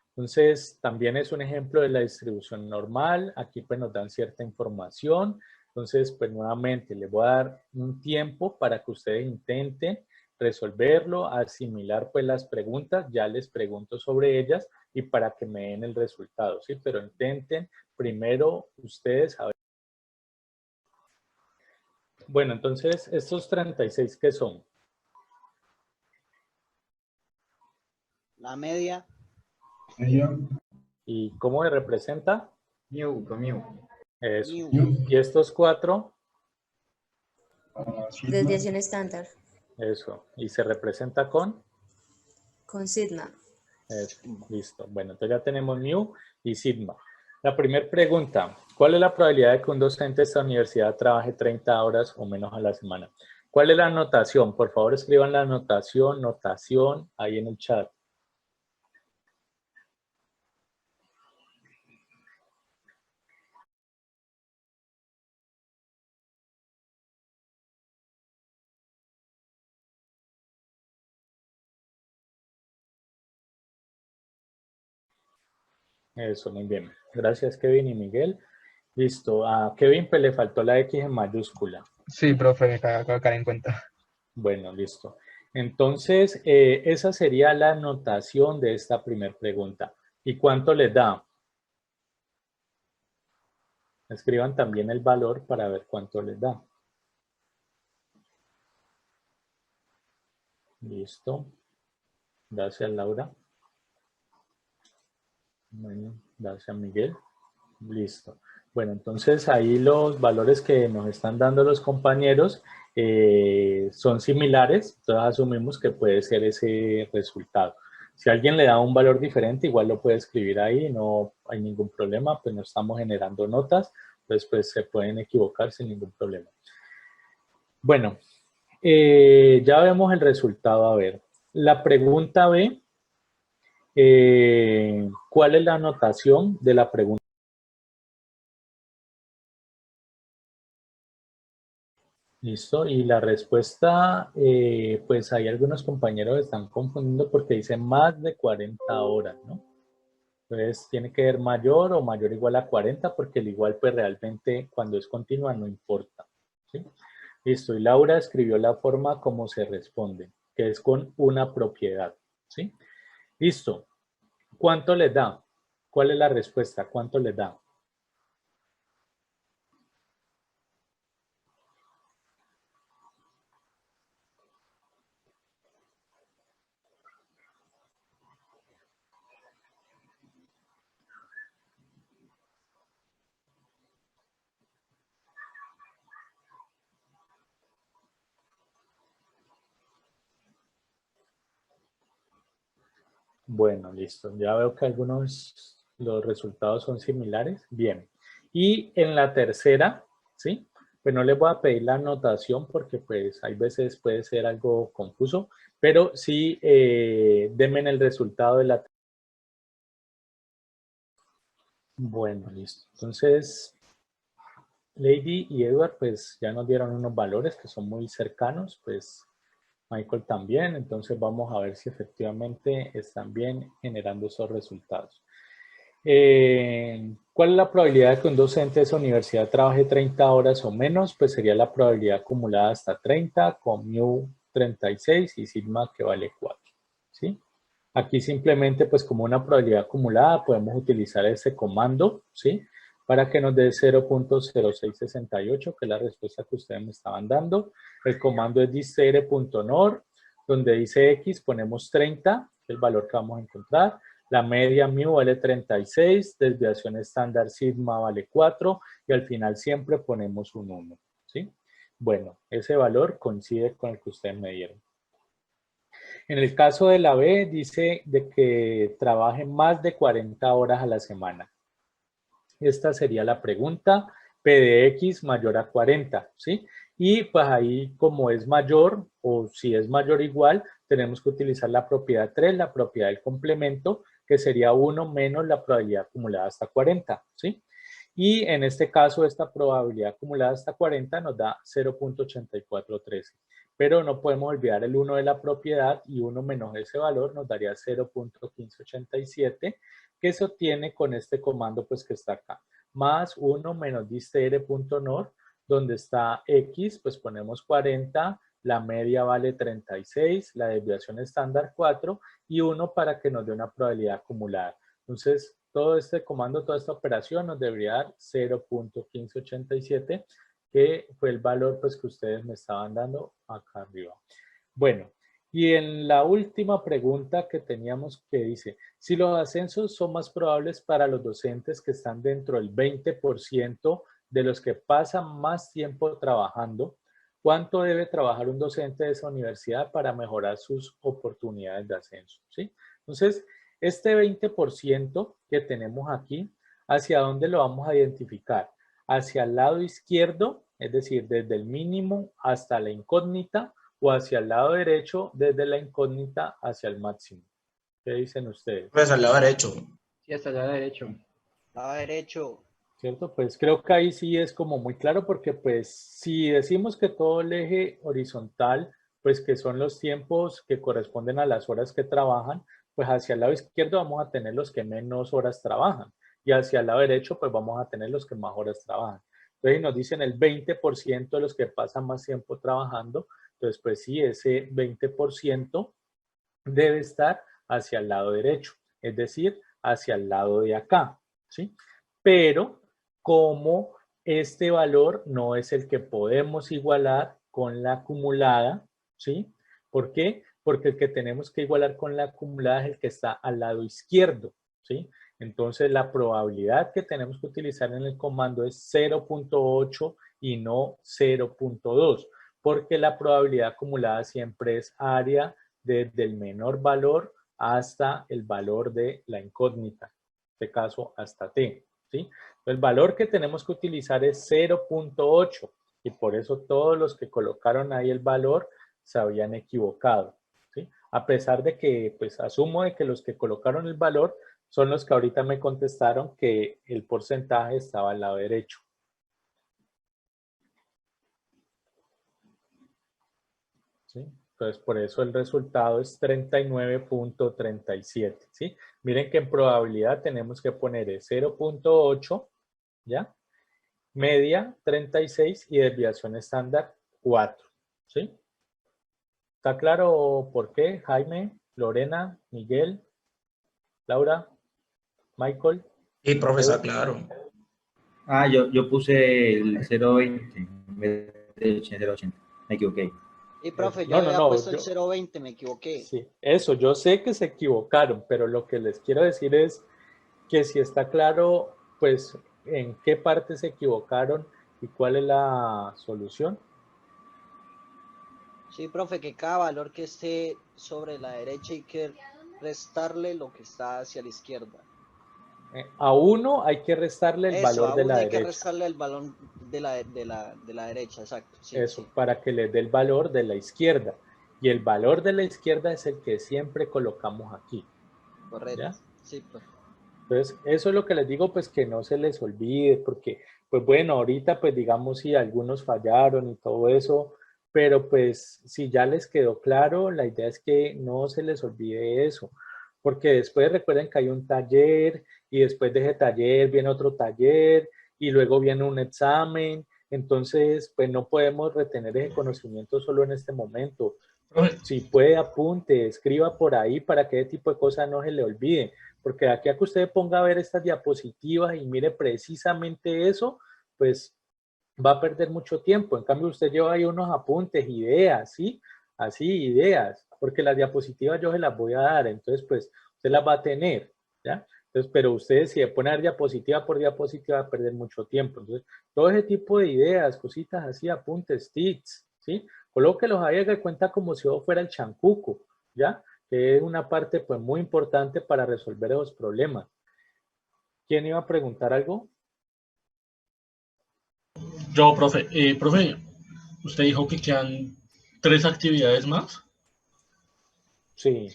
Entonces, también es un ejemplo de la distribución normal. Aquí pues nos dan cierta información. Entonces, pues nuevamente les voy a dar un tiempo para que ustedes intenten resolverlo, asimilar pues las preguntas. Ya les pregunto sobre ellas y para que me den el resultado, ¿sí? Pero intenten primero ustedes a ver. Bueno, entonces, estos 36, ¿qué son? La media, ¿Y cómo se representa? Mu, con mu. Eso. mu, ¿Y estos 4? Desviación estándar Eso. ¿Y se representa con? con sigma. Eso. Listo. Bueno, entonces ya tenemos mu y sigma. La primera pregunta, ¿cuál es la probabilidad de que un docente de esta universidad trabaje 30 horas o menos a la semana? ¿Cuál es la notación? Por favor, escriban la notación ahí en el chat. Eso, muy bien. Gracias, Kevin y Miguel. Listo. A Kevin pues, le faltó la X en mayúscula. Sí, profe, me acabo de caer en cuenta. Bueno, listo. Entonces, esa sería la notación de esta primera pregunta. ¿Y cuánto les da? Escriban también el valor para ver cuánto les da. Listo. Gracias, Laura. Bueno, gracias, Miguel. Listo. Bueno, entonces ahí los valores que nos están dando los compañeros son similares, entonces asumimos que puede ser ese resultado. Si alguien le da un valor diferente, igual lo puede escribir ahí, no hay ningún problema, pues no estamos generando notas, entonces pues se pueden equivocar sin ningún problema. Bueno, ya vemos el resultado. A ver, la pregunta B, ¿cuál es la notación de la pregunta? Listo, y la respuesta, pues hay algunos compañeros que están confundiendo porque dice más de 40 horas, ¿no? Entonces tiene que ser mayor o mayor o igual a 40 porque el igual pues realmente cuando es continua no importa, ¿sí? Listo, y Laura escribió la forma como se responde, que es con una propiedad, ¿sí? Listo, ¿cuánto les da? ¿Cuál es la respuesta? ¿Cuánto les da? Bueno, listo. Ya veo que los resultados son similares. Bien. Y en la tercera, ¿sí? Pues no les voy a pedir la anotación porque pues hay veces puede ser algo confuso, pero sí denme el resultado de la. Bueno, listo. Entonces, Lady y Edward pues ya nos dieron unos valores que son muy cercanos, pues Michael también, entonces vamos a ver si efectivamente están bien generando esos resultados. ¿Cuál es la probabilidad de que un docente de esa universidad trabaje 30 horas o menos? Pues sería la probabilidad acumulada hasta 30 con mu 36 y sigma que vale 4, ¿sí? Aquí simplemente pues como una probabilidad acumulada podemos utilizar ese comando, ¿sí? Para que nos dé 0.0668, que es la respuesta que ustedes me estaban dando. El comando es distr.nor, donde dice x ponemos 30, que es el valor que vamos a encontrar. La media mu vale 36, desviación estándar sigma vale 4 y al final siempre ponemos un 1, ¿sí? Bueno, ese valor coincide con el que ustedes me dieron. En el caso de la B dice de que trabaje más de 40 horas a la semana. Esta sería la pregunta, P de X mayor a 40, ¿sí? Y pues ahí como es mayor o si es mayor o igual, tenemos que utilizar la propiedad 3, la propiedad del complemento, que sería 1 menos la probabilidad acumulada hasta 40, ¿sí? Y en este caso, esta probabilidad acumulada hasta 40 nos da 0.8413. Pero no podemos olvidar el 1 de la propiedad y 1 menos ese valor nos daría 0.1587, que se obtiene con este comando pues que está acá. Más 1 menos distr.nor, donde está x, pues ponemos 40, la media vale 36, la desviación estándar 4 y 1 para que nos dé una probabilidad acumulada. Entonces, todo este comando, toda esta operación nos debería dar 0.1587, que fue el valor pues, que ustedes me estaban dando acá arriba. Bueno, y en la última pregunta que teníamos que dice, si los ascensos son más probables para los docentes que están dentro del 20% de los que pasan más tiempo trabajando, ¿cuánto debe trabajar un docente de esa universidad para mejorar sus oportunidades de ascenso? ¿Sí? Entonces, este 20% que tenemos aquí, ¿hacia dónde lo vamos a identificar? Hacia el lado izquierdo, es decir, desde el mínimo hasta la incógnita, o hacia el lado derecho, desde la incógnita hacia el máximo. ¿Qué dicen ustedes? Pues al lado derecho. Sí, hasta allá derecho. Lado derecho. ¿Cierto? Pues creo que ahí sí es como muy claro porque pues si decimos que todo el eje horizontal, pues que son los tiempos que corresponden a las horas que trabajan, pues hacia el lado izquierdo vamos a tener los que menos horas trabajan y hacia el lado derecho pues vamos a tener los que más horas trabajan. Entonces nos dicen el 20% de los que pasan más tiempo trabajando, entonces pues sí, ese 20% debe estar hacia el lado derecho, es decir, hacia el lado de acá, ¿sí? Pero como este valor no es el que podemos igualar con la acumulada, ¿sí? ¿Por qué? Porque el que tenemos que igualar con la acumulada es el que está al lado izquierdo, ¿sí? Entonces la probabilidad que tenemos que utilizar en el comando es 0.8 y no 0.2, porque la probabilidad acumulada siempre es área desde el menor valor hasta el valor de la incógnita, en este caso hasta t, ¿sí? El valor que tenemos que utilizar es 0.8 y por eso todos los que colocaron ahí el valor se habían equivocado, ¿sí? A pesar de que, pues asumo de que los que colocaron el valor son los que ahorita me contestaron que el porcentaje estaba al lado derecho. ¿Sí? Entonces, por eso el resultado es 39.37, ¿sí? Miren que en probabilidad tenemos que poner 0.8, ¿ya? Media, 36 y desviación estándar, 4, ¿sí? ¿Está claro por qué? Jaime, Lorena, Miguel, Laura, Michael. Sí, profesor, claro. Ah, yo puse el 0.20 en vez del 0.80. Me equivoqué. Y profe, yo No, había puesto el yo- 0.20, me equivoqué. Sí, eso, yo sé que se equivocaron, pero lo que les quiero decir es que si está claro, pues, en qué parte se equivocaron y cuál es la solución. Sí, profe, que cada valor que esté sobre la derecha hay que restarle lo que está hacia la izquierda. A uno hay que restarle el Eso, valor de aún la hay que derecha. restarle el balón de la derecha, exacto. Sí, Eso, sí, para que les dé el valor de la izquierda. Y el valor de la izquierda es el que siempre colocamos aquí. correcto. ¿Ya? Sí, profe. Entonces, eso es lo que les digo, pues que no se les olvide, porque, pues bueno, ahorita, pues digamos, si algunos fallaron y todo eso, pero pues si ya les quedó claro, la idea es que no se les olvide eso, porque después recuerden que hay un taller y después de ese taller viene otro taller y luego viene un examen, entonces, pues no podemos retener ese conocimiento solo en este momento. Profe, Si puede, apunte, escriba por ahí para que ese tipo de cosas no se le olvide. Porque de aquí a que usted ponga a ver estas diapositivas y mire precisamente eso, pues va a perder mucho tiempo. En cambio, usted lleva ahí unos apuntes, ideas, ¿sí? Así, ideas. Porque las diapositivas yo se las voy a dar. Entonces, pues, usted las va a tener, ¿ya? Entonces, pero usted si le pone a ver diapositiva por diapositiva va a perder mucho tiempo. Entonces, todo ese tipo de ideas, cositas así, apuntes, tics, ¿sí? Colóquelos ahí que cuenta como si yo fuera el chancuco, ¿ya? Que es una parte pues muy importante para resolver esos problemas. ¿Quién iba a preguntar algo? yo, profe, profe, usted dijo que quedan 3 actividades más. Sí,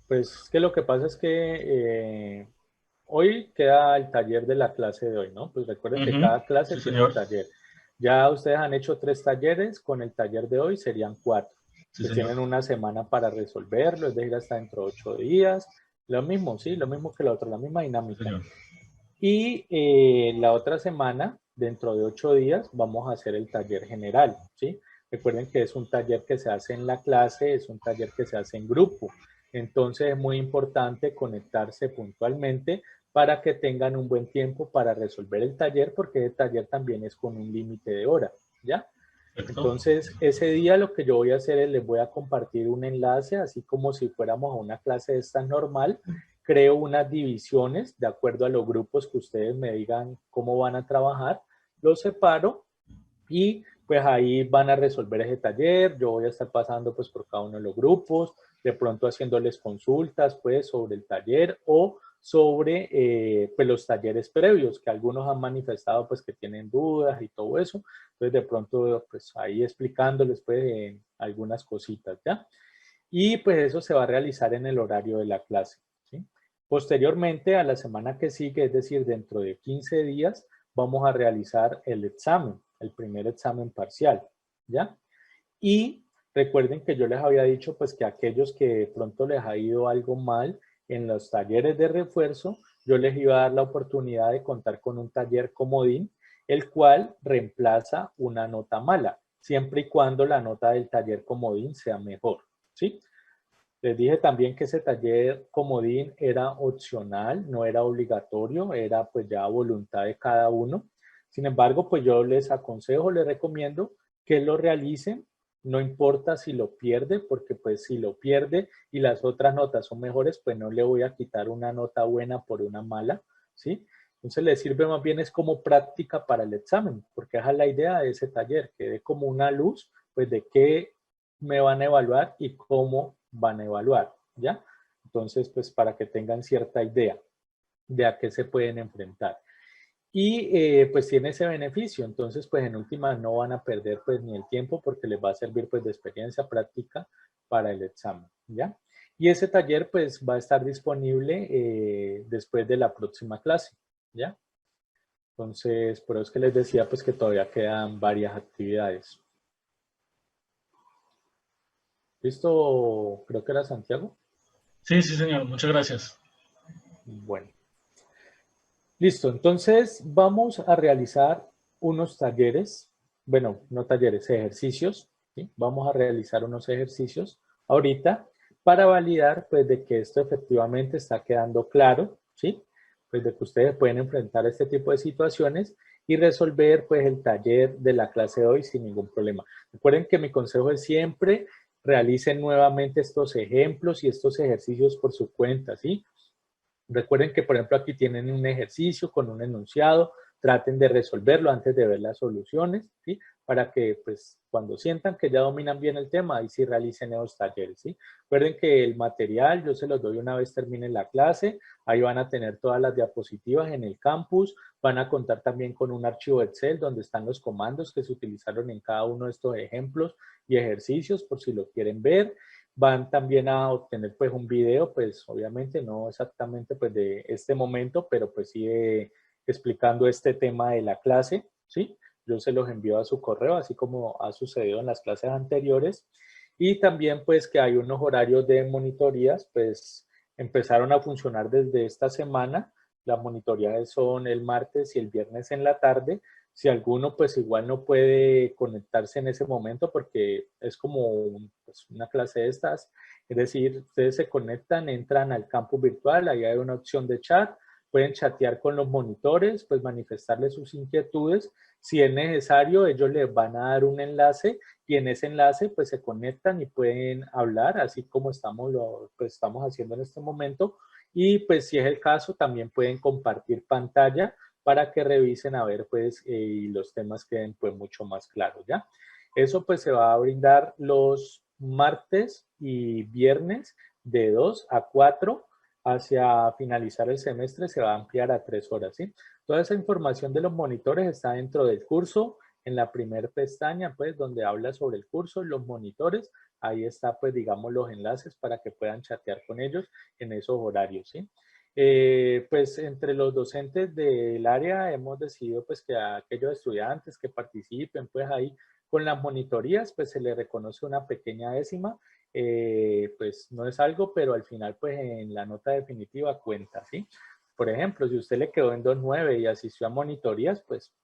pues es que lo que pasa es que hoy queda el taller de la clase de hoy, ¿no? Pues recuerden que cada clase Sí, tiene un señor. taller. Ya ustedes han hecho 3 talleres, con el taller de hoy serían 4. Sí, Pues señor. tienen una semana para resolverlo, es decir, hasta dentro de 8 días. Lo mismo, sí, lo mismo que la otra, la misma Sí, dinámica. señor. Y la otra semana, dentro de 8 días, vamos a hacer el taller general, ¿sí? Recuerden que es un taller que se hace en la clase, es un taller que se hace en grupo. Entonces es muy importante conectarse puntualmente para que tengan un buen tiempo para resolver el taller, porque el taller también es con un límite de hora, ¿ya? Perfecto. Entonces, ese día lo que yo voy a hacer es les voy a compartir un enlace, así como si fuéramos a una clase de esta normal. Creo unas divisiones de acuerdo a los grupos que ustedes me digan cómo van a trabajar. Los separo y pues ahí van a resolver ese taller. Yo voy a estar pasando pues por cada uno de los grupos, de pronto haciéndoles consultas pues sobre el taller o sobre pues los talleres previos, que algunos han manifestado pues que tienen dudas y todo eso. Entonces de pronto pues ahí explicándoles pues algunas cositas, ¿ya? Y pues eso se va a realizar en el horario de la clase, ¿sí? Posteriormente a la semana que sigue, es decir, dentro de 15 días, vamos a realizar el examen, el primer examen parcial, ¿ya? Y recuerden que yo les había dicho pues que aquellos que de pronto les ha ido algo mal en los talleres de refuerzo, yo les iba a dar la oportunidad de contar con un taller comodín, el cual reemplaza una nota mala, siempre y cuando la nota del taller comodín sea mejor, ¿sí? Les dije también que ese taller comodín era opcional, no era obligatorio, era pues ya a voluntad de cada uno. Sin embargo, pues yo les aconsejo, les recomiendo que lo realicen, no importa si lo pierde, porque pues si lo pierde y las otras notas son mejores, pues no le voy a quitar una nota buena por una mala, ¿sí? Entonces les sirve más bien es como práctica para el examen, porque esa es la idea de ese taller, que dé como una luz, pues de qué me van a evaluar y cómo van a evaluar, ¿ya? Entonces, pues para que tengan cierta idea de a qué se pueden enfrentar. Y pues tiene ese beneficio, entonces pues en última no van a perder pues ni el tiempo porque les va a servir pues de experiencia práctica para el examen, ¿ya? Y ese taller pues va a estar disponible después de la próxima clase, ¿ya? Entonces, por eso es que les decía pues que todavía quedan varias actividades. ¿Listo? Creo que era Santiago. Sí, sí, señor. Muchas gracias. Bueno. Listo, entonces vamos a realizar unos talleres, bueno, no talleres, ejercicios, ¿sí? Vamos a realizar unos ejercicios ahorita para validar pues de que esto efectivamente está quedando claro, ¿sí? Pues de que ustedes pueden enfrentar este tipo de situaciones y resolver pues el taller de la clase de hoy sin ningún problema. Recuerden que mi consejo es siempre realicen nuevamente estos ejemplos y estos ejercicios por su cuenta, ¿sí? Recuerden que, por ejemplo, aquí tienen un ejercicio con un enunciado, traten de resolverlo antes de ver las soluciones, ¿sí? Para que, pues, cuando sientan que ya dominan bien el tema, ahí sí realicen esos talleres, ¿sí? Recuerden que el material yo se los doy una vez termine la clase, ahí van a tener todas las diapositivas en el campus, van a contar también con un archivo Excel donde están los comandos que se utilizaron en cada uno de estos ejemplos y ejercicios, por si lo quieren ver. Van también a obtener pues un video, pues obviamente no exactamente pues de este momento, pero pues sí explicando este tema de la clase, ¿sí? Yo se los envío a su correo, así como ha sucedido en las clases anteriores. Y también pues que hay unos horarios de monitorías, pues empezaron a funcionar desde esta semana. Las monitorías son el martes y el viernes en la tarde. Si alguno pues igual no puede conectarse en ese momento porque es como pues, una clase de estas, es decir, ustedes se conectan, entran al campus virtual, ahí hay una opción de chat, pueden chatear con los monitores, pues manifestarles sus inquietudes. Si es necesario, ellos les van a dar un enlace y en ese enlace pues se conectan y pueden hablar, así como pues, estamos haciendo en este momento. Y pues si es el caso, también pueden compartir pantalla para que revisen a ver pues y los temas queden pues mucho más claros, ¿ya? Eso pues se va a brindar los martes y viernes de 2 a 4. Hacia finalizar el semestre se va a ampliar a 3 horas, ¿sí? Toda esa información de los monitores está dentro del curso, en la primera pestaña, pues, donde habla sobre el curso, los monitores, ahí está, pues, digamos, los enlaces para que puedan chatear con ellos en esos horarios, ¿sí? Pues, entre los docentes del área hemos decidido, pues, que a aquellos estudiantes que participen, pues, ahí con las monitorías, pues, se les reconoce una pequeña décima, pues no es algo, pero al final pues en la nota definitiva cuenta, ¿sí? Por ejemplo, si usted le quedó en 2.9 y asistió a monitorías, pues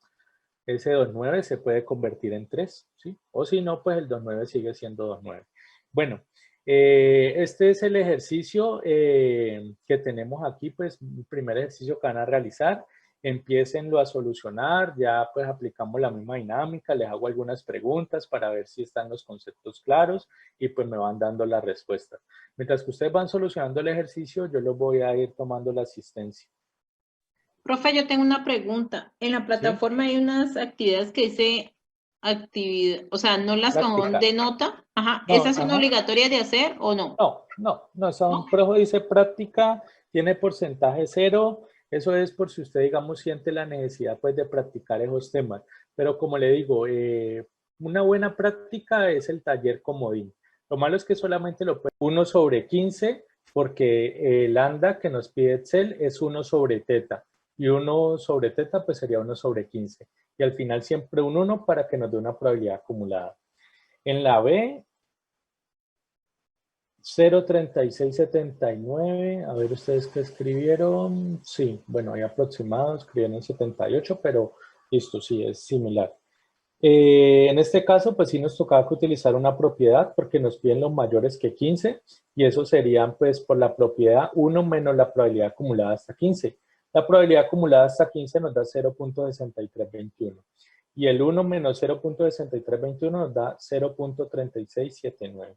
ese 2.9 se puede convertir en 3, ¿sí? O si no, pues el 2.9 sigue siendo 2.9. Bueno, este es el ejercicio que tenemos aquí, pues el primer ejercicio que van a realizar Empiécenlo a solucionar, ya pues aplicamos la misma dinámica, les hago algunas preguntas para ver si están los conceptos claros y pues me van dando las respuestas. Mientras que ustedes van solucionando el ejercicio, yo los voy a ir tomando la asistencia. Profe, yo tengo una pregunta. En la plataforma hay unas actividades que dice actividad, o sea, no las Práctica. de nota. Ajá. No, ¿Esas son ajá. obligatorias de hacer o no? No, son, profe dice práctica, tiene porcentaje 0, eso es por si usted, digamos, siente la necesidad, pues, de practicar esos temas. Pero como le digo, una buena práctica es el taller comodín. Lo malo es que solamente lo puede 1 sobre 15, porque el lambda que nos pide Excel es 1 sobre teta. Y 1 sobre teta, pues, sería 1 sobre 15. Y al final siempre un 1 para que nos dé una probabilidad acumulada. En la B, 0,3679, a ver ustedes qué escribieron. Sí, bueno, hay aproximado, escribieron 78, pero listo, sí, es similar. En este caso, pues sí nos tocaba que utilizar una propiedad porque nos piden los mayores que 15 y eso serían pues por la propiedad 1 menos la probabilidad acumulada hasta 15. La probabilidad acumulada hasta 15 nos da 0.6321 y el 1 menos 0.6321 nos da 0.3679.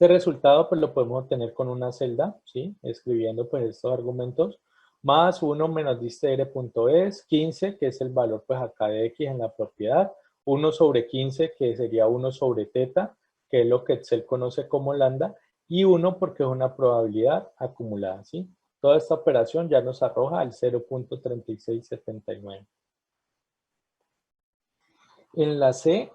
Este resultado pues lo podemos obtener con una celda, ¿sí? Escribiendo pues estos argumentos, más 1 menos distr.es, 15, que es el valor pues acá de x en la propiedad, 1 sobre 15, que sería 1 sobre teta, que es lo que Excel conoce como lambda, y 1 porque es una probabilidad acumulada, ¿sí? Toda esta operación ya nos arroja al 0.3679. En la C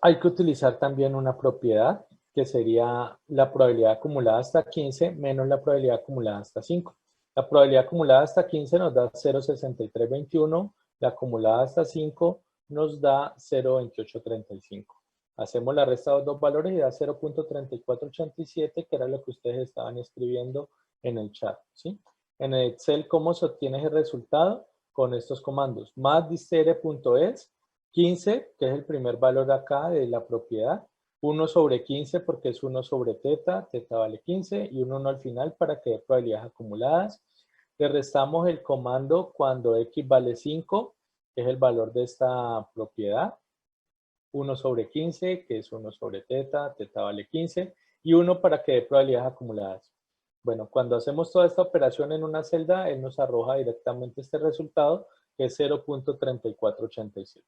hay que utilizar también una propiedad que sería la probabilidad acumulada hasta 15 menos la probabilidad acumulada hasta 5. La probabilidad acumulada hasta 15 nos da 0.6321, la acumulada hasta 5 nos da 0.2835. Hacemos la resta de los dos valores y da 0.3487, que era lo que ustedes estaban escribiendo en el chat, ¿sí? En el Excel, ¿cómo se obtiene ese resultado? Con estos comandos, más distr.es, 15, que es el primer valor acá de la propiedad, 1 sobre 15 porque es 1 sobre teta, teta vale 15, y un 1 al final para que dé probabilidades acumuladas. Le restamos el comando cuando x vale 5, que es el valor de esta propiedad, 1 sobre 15, que es 1 sobre teta, teta vale 15, y 1 para que dé probabilidades acumuladas. Bueno, cuando hacemos toda esta operación en una celda, él nos arroja directamente este resultado, que es 0.3487.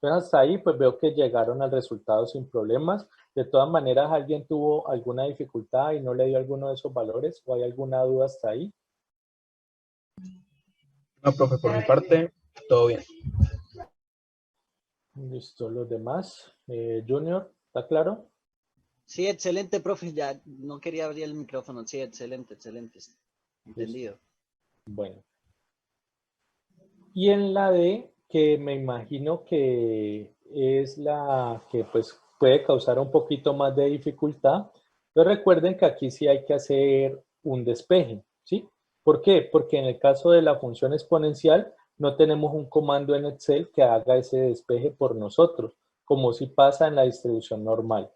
Entonces hasta ahí pues veo que llegaron al resultado sin problemas. De todas maneras, ¿alguien tuvo alguna dificultad y no le dio alguno de esos valores? ¿O hay alguna duda hasta ahí? No, profe, por mi parte, todo bien. Listo, los demás. Junior, ¿está claro? Sí, excelente, profe. Ya no quería abrir el micrófono. Sí, excelente, excelente. Entendido. Bueno. Y en la D, que me imagino que es la que pues puede causar un poquito más de dificultad, pero recuerden que aquí sí hay que hacer un despeje, ¿sí? ¿Por qué? Porque en el caso de la función exponencial no tenemos un comando en Excel que haga ese despeje por nosotros, como si pasa en la distribución normal.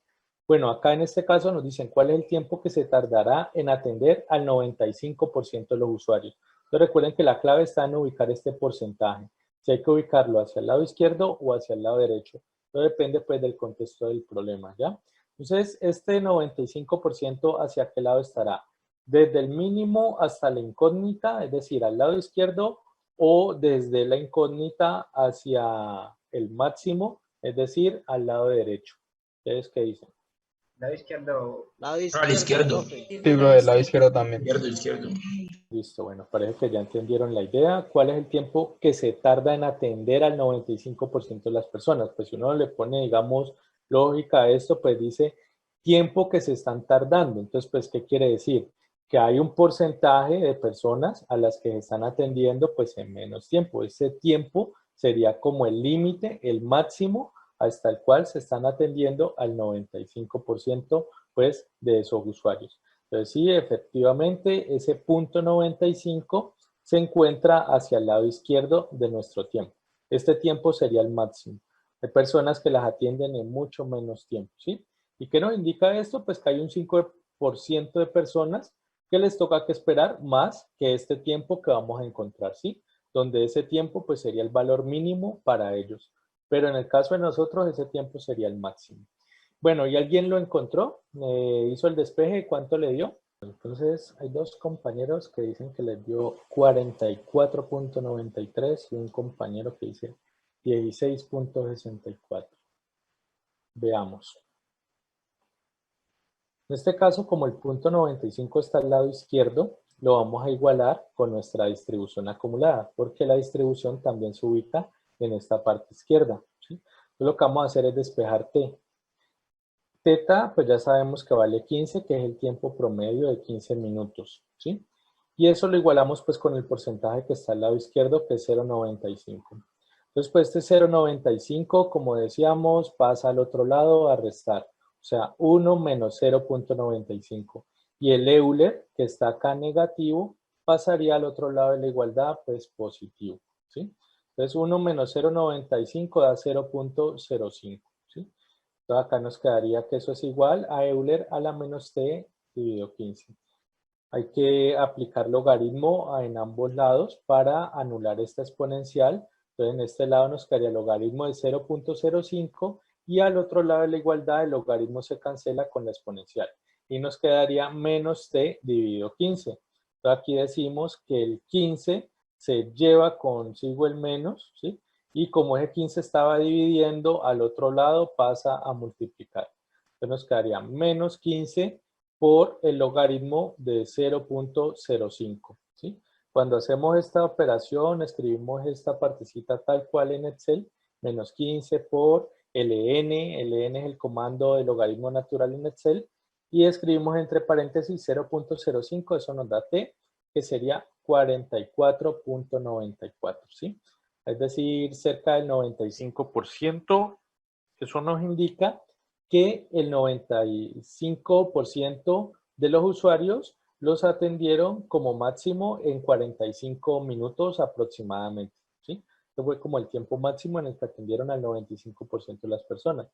Bueno, acá en este caso nos dicen cuál es el tiempo que se tardará en atender al 95% de los usuarios. Entonces recuerden que la clave está en ubicar este porcentaje. Si hay que ubicarlo hacia el lado izquierdo o hacia el lado derecho. Eso depende pues del contexto del problema, ¿ya? Entonces, este 95% ¿hacia qué lado estará? Desde el mínimo hasta la incógnita, es decir, al lado izquierdo, o desde la incógnita hacia el máximo, es decir, al lado derecho. ¿Ustedes qué dicen? Lado izquierdo. Lado Al izquierdo. profe. Sí, bro, del lado izquierdo también. Izquierdo. Listo, bueno, parece que ya entendieron la idea. ¿Cuál es el tiempo que se tarda en atender al 95% de las personas? Pues si uno le pone, digamos, lógica a esto, pues dice tiempo que se están tardando. Entonces, pues, ¿qué quiere decir? Que hay un porcentaje de personas a las que se están atendiendo, pues, en menos tiempo. Ese tiempo sería como el límite, el máximo, hasta el cual se están atendiendo al 95%, pues, de esos usuarios. Entonces sí, efectivamente, ese punto 95 se encuentra hacia el lado izquierdo de nuestro tiempo. Este tiempo sería el máximo. Hay personas que las atienden en mucho menos tiempo, ¿sí? ¿Y qué nos indica esto? Pues que hay un 5% de personas que les toca que esperar más que este tiempo que vamos a encontrar, ¿sí? Donde ese tiempo pues sería el valor mínimo para ellos. Pero en el caso de nosotros ese tiempo sería el máximo. Bueno, ¿y alguien lo encontró? ¿Hizo el despeje? ¿Cuánto le dio? Entonces hay dos compañeros que dicen que les dio 44.93 y un compañero que dice 16.64. Veamos. En este caso, como el punto 95 está al lado izquierdo, lo vamos a igualar con nuestra distribución acumulada, porque la distribución también se ubica en esta parte izquierda, ¿sí? Entonces, lo que vamos a hacer es despejar t. Teta, pues ya sabemos que vale 15, que es el tiempo promedio de 15 minutos, ¿sí? Y eso lo igualamos pues con el porcentaje que está al lado izquierdo, que es 0.95. Entonces, pues este 0.95, como decíamos, pasa al otro lado a restar. O sea, 1 menos 0.95. Y el Euler, que está acá negativo, pasaría al otro lado de la igualdad, pues positivo, ¿sí? Entonces, 1 menos 0.95 da 0.05, ¿sí? Entonces, acá nos quedaría que eso es igual a Euler a la menos t dividido 15. Hay que aplicar logaritmo en ambos lados para anular esta exponencial. Entonces, en este lado nos quedaría el logaritmo de 0.05 y al otro lado de la igualdad el logaritmo se cancela con la exponencial. Y nos quedaría menos t dividido 15. Entonces, aquí decimos que el 15 se lleva consigo el menos, ¿sí? Y como ese 15 estaba dividiendo, al otro lado pasa a multiplicar. Entonces nos quedaría menos 15 por el logaritmo de 0.05, ¿sí? Cuando hacemos esta operación, escribimos esta partecita tal cual en Excel, menos 15 por ln, ln es el comando de logaritmo natural en Excel, y escribimos entre paréntesis 0.05, eso nos da t, que sería 44.94, ¿sí? Es decir, cerca del 95%, eso nos indica que el 95% de los usuarios los atendieron como máximo en 45 minutos aproximadamente, ¿sí? Este fue como el tiempo máximo en el que atendieron al 95% de las personas.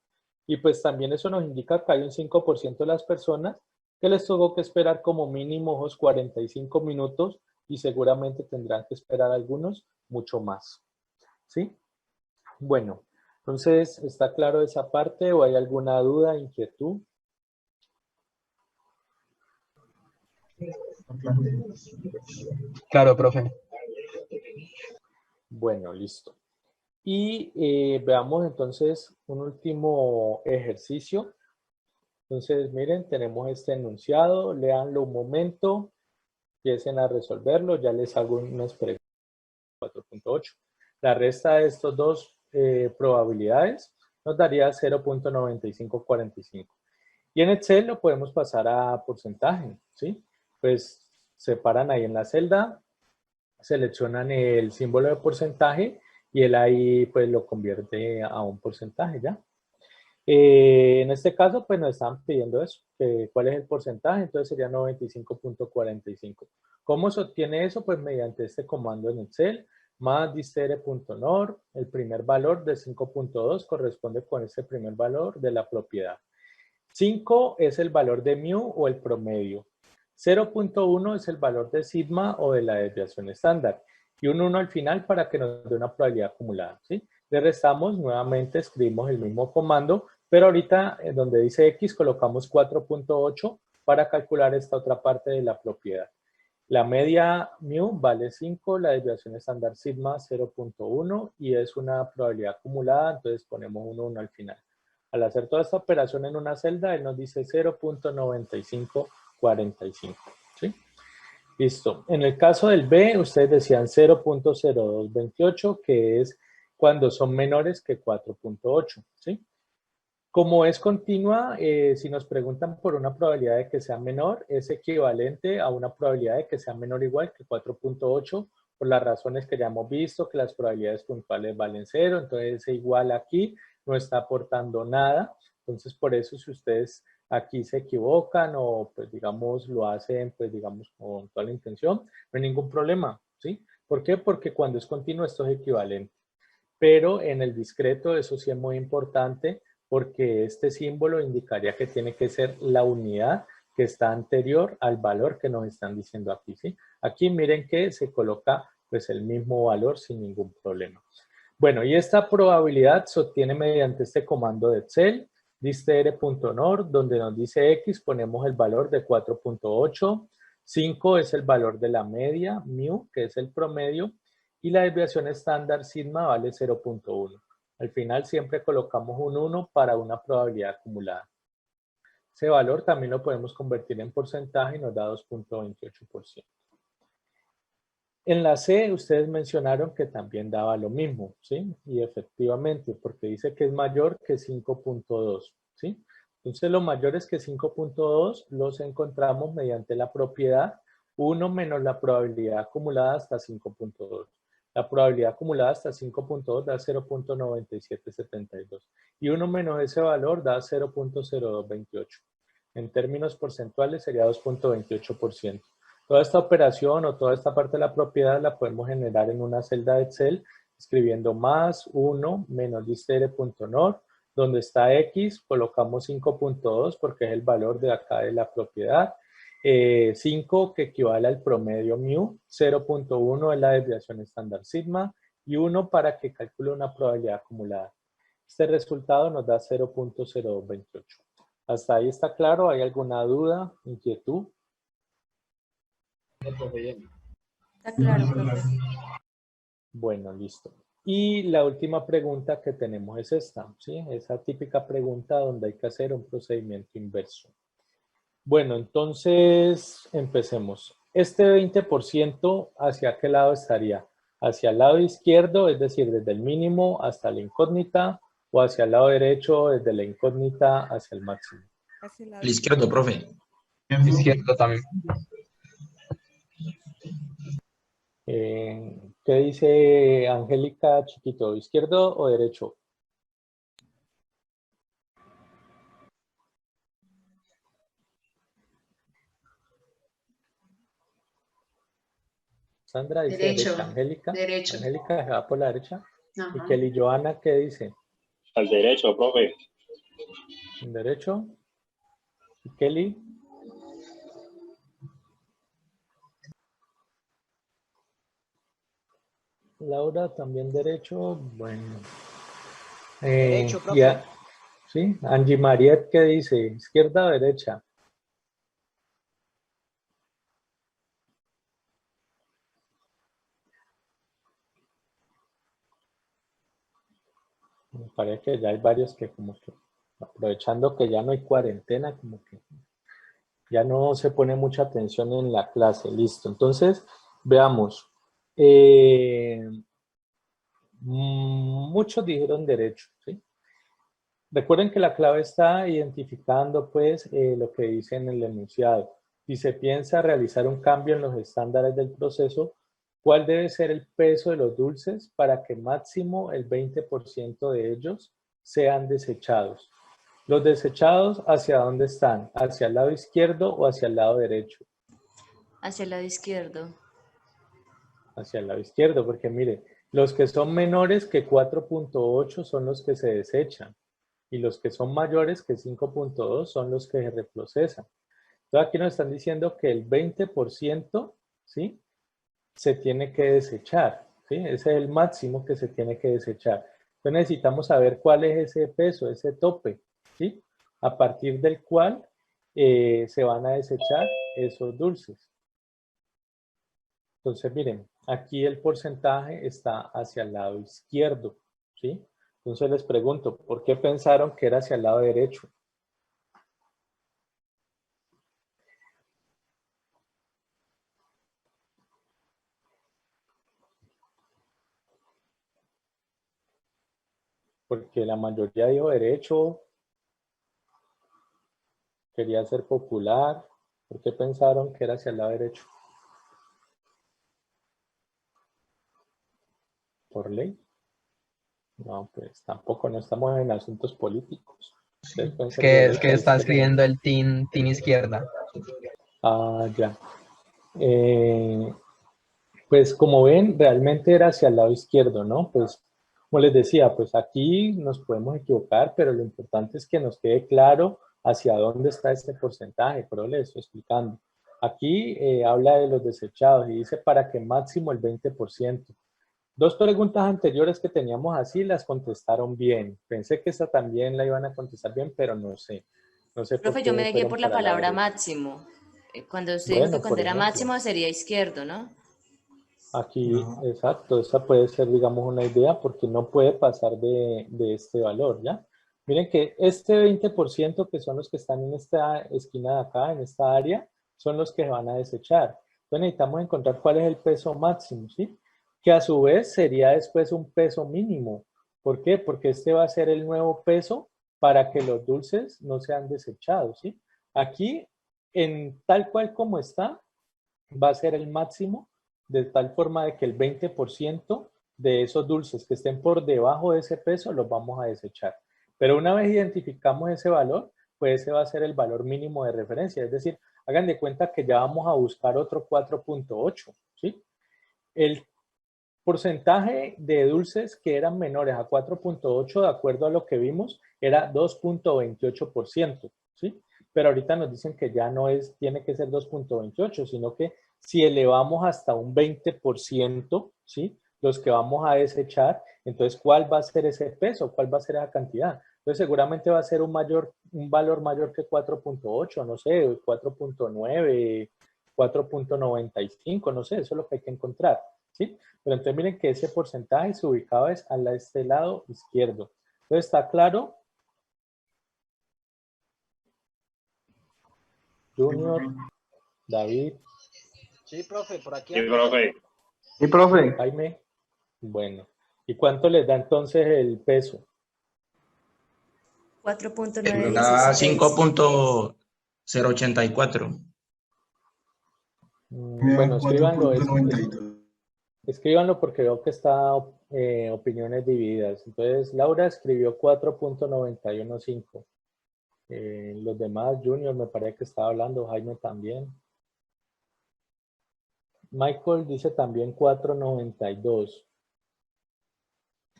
Y pues también eso nos indica que hay un 5% de las personas que les tuvo que esperar como mínimo unos 45 minutos y seguramente tendrán que esperar algunos mucho más, ¿sí? Bueno, entonces, ¿está claro esa parte o hay alguna duda, inquietud? Claro, profe. Bueno, listo. Y veamos entonces un último ejercicio. Entonces, miren, tenemos este enunciado, léanlo un momento, empiecen a resolverlo, ya les hago unas preguntas. 4.8. La resta de estos dos probabilidades nos daría 0.9545. Y en Excel lo podemos pasar a porcentaje, ¿sí? Pues separan ahí en la celda, seleccionan el símbolo de porcentaje y él ahí pues lo convierte a un porcentaje ya. En este caso pues nos están pidiendo eso, cuál es el porcentaje, entonces sería 95.45. ¿Cómo se obtiene eso? Pues mediante este comando en Excel, más distere.nor, el primer valor de 5.2 corresponde con ese primer valor de la propiedad. 5 es el valor de mu o el promedio. 0.1 es el valor de sigma o de la desviación estándar. Y un 1 al final para que nos dé una probabilidad acumulada, ¿sí? Le restamos, nuevamente escribimos el mismo comando, pero ahorita donde dice X colocamos 4.8 para calcular esta otra parte de la propiedad. La media mu vale 5, la desviación estándar sigma 0.1 y es una probabilidad acumulada, entonces ponemos un 1 al final. Al hacer toda esta operación en una celda, él nos dice 0.9545, ¿sí? Listo. En el caso del B, ustedes decían 0.0228, que es cuando son menores que 4.8, ¿sí? Como es continua, si nos preguntan por una probabilidad de que sea menor, es equivalente a una probabilidad de que sea menor o igual que 4.8, por las razones que ya hemos visto, que las probabilidades puntuales valen 0, entonces igual aquí no está aportando nada. Entonces, por eso si ustedes aquí se equivocan o, pues, digamos, lo hacen, pues, digamos, con toda la intención, no hay ningún problema, ¿sí? ¿Por qué? Porque cuando es continuo esto es equivalente. Pero en el discreto eso sí es muy importante, porque este símbolo indicaría que tiene que ser la unidad que está anterior al valor que nos están diciendo aquí, ¿sí? Aquí miren que se coloca pues el mismo valor sin ningún problema. Bueno, y esta probabilidad se obtiene mediante este comando de Excel, distr.nor, donde nos dice X, ponemos el valor de 4.8, 5 es el valor de la media, mu, que es el promedio, y la desviación estándar sigma vale 0.1. Al final siempre colocamos un 1 para una probabilidad acumulada. Ese valor también lo podemos convertir en porcentaje y nos da 2.28%. En la C, ustedes mencionaron que también daba lo mismo, ¿sí? Y efectivamente, porque dice que es mayor que 5.2, ¿sí? Entonces, los mayores que 5.2 los encontramos mediante la propiedad 1 menos la probabilidad acumulada hasta 5.2. La probabilidad acumulada hasta 5.2 da 0.9772. Y 1 menos ese valor da 0.0228. En términos porcentuales sería 2.28%. Toda esta operación o toda esta parte de la propiedad la podemos generar en una celda de Excel escribiendo más 1 menos distr.nor, donde está X, colocamos 5.2 porque es el valor de acá de la propiedad, 5 que equivale al promedio mu, 0.1 es la desviación estándar sigma y 1 para que calcule una probabilidad acumulada. Este resultado nos da 0.0228. ¿Hasta ahí está claro? ¿Hay alguna duda, inquietud? Está claro, profe. Bueno, listo. Y la última pregunta que tenemos es esta, ¿sí? Esa típica pregunta donde hay que hacer un procedimiento inverso. Bueno, entonces empecemos. Este 20%, ¿hacia qué lado estaría? ¿Hacia el lado izquierdo, es decir, desde el mínimo hasta la incógnita, o hacia el lado derecho, desde la incógnita hacia el máximo? El izquierdo, profe. Izquierdo también. ¿Qué dice Angélica Chiquito? ¿Izquierdo o derecho? Sandra dice derecha. Angélica. Derecho. Angélica se va por la derecha. Ajá. Y Kelly Joana, ¿qué dice? Al derecho, profe. ¿Derecho? ¿Y Kelly? Laura, también derecho. Bueno. Derecho, profe. Ya. ¿Sí? Angie Mariette, ¿qué dice? ¿Izquierda o derecha? Me parece que ya hay varios que como que, aprovechando que ya no hay cuarentena, como que ya no se pone mucha atención en la clase. Listo. Entonces, veamos. Muchos dijeron derecho, ¿sí? Recuerden que la clave está identificando, pues, lo que dice en el enunciado. Si se piensa realizar un cambio en los estándares del proceso, ¿cuál debe ser el peso de los dulces para que máximo el 20% de ellos sean desechados? Los desechados, ¿hacia dónde están? ¿Hacia el lado izquierdo o hacia el lado derecho? Hacia el lado izquierdo. Hacia el lado izquierdo, porque mire, los que son menores que 4.8 son los que se desechan y los que son mayores que 5.2 son los que se reprocesan. Entonces aquí nos están diciendo que el 20%, ¿sí?, se tiene que desechar, ¿sí? Ese es el máximo que se tiene que desechar. Entonces necesitamos saber cuál es ese peso, ese tope, ¿sí?, a partir del cual se van a desechar esos dulces. Entonces, miren, aquí el porcentaje está hacia el lado izquierdo, ¿sí? Entonces les pregunto, ¿por qué pensaron que era hacia el lado derecho? Porque la mayoría dijo derecho, quería ser popular. ¿Por qué pensaron que era hacia el lado derecho? ¿Por ley? No, pues tampoco, no estamos en asuntos políticos. Es que está escribiendo el team izquierda. Ah, ya. Pues como ven, realmente era hacia el lado izquierdo, ¿no? Pues, como les decía, pues aquí nos podemos equivocar, pero lo importante es que nos quede claro hacia dónde está este porcentaje, pero le estoy explicando. Aquí habla de los desechados y dice para que máximo el 20%. Dos preguntas anteriores que teníamos así las contestaron bien. Pensé que esta también la iban a contestar bien, pero no sé. No sé por Profe, qué yo me dejé fueron por la para palabra derecha. máximo. Cuando usted dijo Bueno, que cuando por era ejemplo. máximo sería izquierdo, ¿no? Aquí, exacto, esa puede ser, digamos, una idea porque no puede pasar de este valor, ¿ya? Miren que este 20% que son los que están en esta esquina de acá, en esta área, son los que van a desechar. Entonces necesitamos encontrar cuál es el peso máximo, ¿sí? Que a su vez sería después un peso mínimo. ¿Por qué? Porque este va a ser el nuevo peso para que los dulces no sean desechados, ¿sí? Aquí, en tal cual como está, va a ser el máximo, de tal forma de que el 20% de esos dulces que estén por debajo de ese peso los vamos a desechar. Pero una vez identificamos ese valor, pues ese va a ser el valor mínimo de referencia. Es decir, hagan de cuenta que ya vamos a buscar otro 4.8, ¿sí? El porcentaje de dulces que eran menores a 4.8, de acuerdo a lo que vimos, era 2.28%, ¿sí? Pero ahorita nos dicen que ya no es, tiene que ser 2.28, sino que si elevamos hasta un 20%, ¿sí? Los que vamos a desechar, entonces, ¿cuál va a ser ese peso? ¿Cuál va a ser esa cantidad? Entonces, seguramente va a ser un valor mayor que 4.8, no sé, 4.9, 4.95, no sé, eso es lo que hay que encontrar, ¿sí? Pero entonces miren que ese porcentaje se ubicaba es a este lado izquierdo. Entonces, ¿está claro? Junior, David. Sí, profe, por aquí. Sí, profe. Sí, profe. Jaime. Bueno. ¿Y cuánto les da entonces el peso? 4.916. Da 5.084. Bueno, escríbanlo. Escríbanlo porque veo que está opiniones divididas. Entonces, Laura escribió 4.915. Los demás, Junior me parece que estaba hablando, Jaime también. Michael dice también 4.92.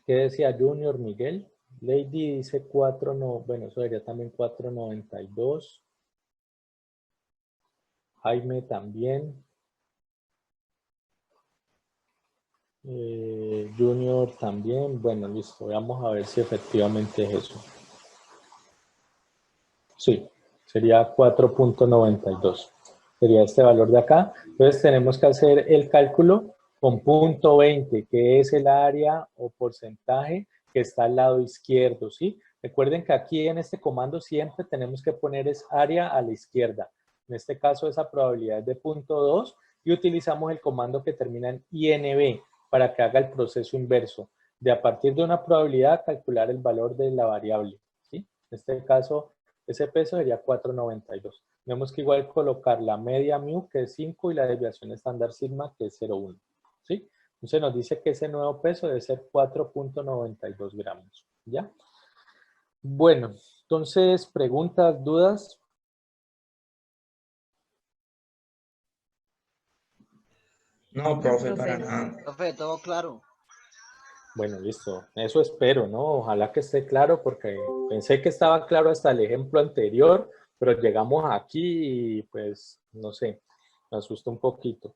¿Qué decía Junior, Miguel? Lady dice 4, no, bueno, eso sería también 4.92. Jaime también. Junior también. Bueno, listo. Vamos a ver si efectivamente es eso. Sí, sería 4.92. Sería este valor de acá. Entonces tenemos que hacer el cálculo con punto 20, que es el área o porcentaje que está al lado izquierdo, ¿sí? Recuerden que aquí en este comando siempre tenemos que poner es área a la izquierda. En este caso esa probabilidad es de 0.2 y utilizamos el comando que termina en INV para que haga el proceso inverso. De a partir de una probabilidad calcular el valor de la variable, ¿sí? En este caso ese peso sería 4.92. Tenemos que igual colocar la media mu, que es 5, y la desviación estándar sigma, que es 0.1. ¿Sí? Entonces nos dice que ese nuevo peso debe ser 4.92 gramos. ¿Ya? Bueno, entonces, preguntas, dudas. No, profe, para nada. Profe, todo claro. Bueno, listo. Eso espero, ¿no? Ojalá que esté claro porque pensé que estaba claro hasta el ejemplo anterior, pero llegamos aquí y pues, no sé, me asustó un poquito.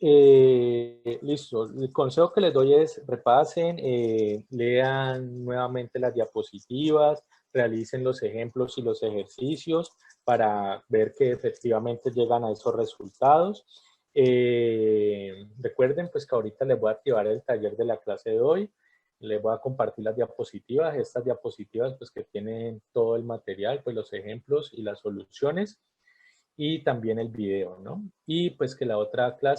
Listo. El consejo que les doy es repasen, lean nuevamente las diapositivas, realicen los ejemplos y los ejercicios para ver que efectivamente llegan a esos resultados. Recuerden pues que ahorita les voy a activar el taller de la clase de hoy. Les voy a compartir las diapositivas. Estas diapositivas pues que tienen todo el material, pues los ejemplos y las soluciones y también el video, ¿no? Y pues que la otra clase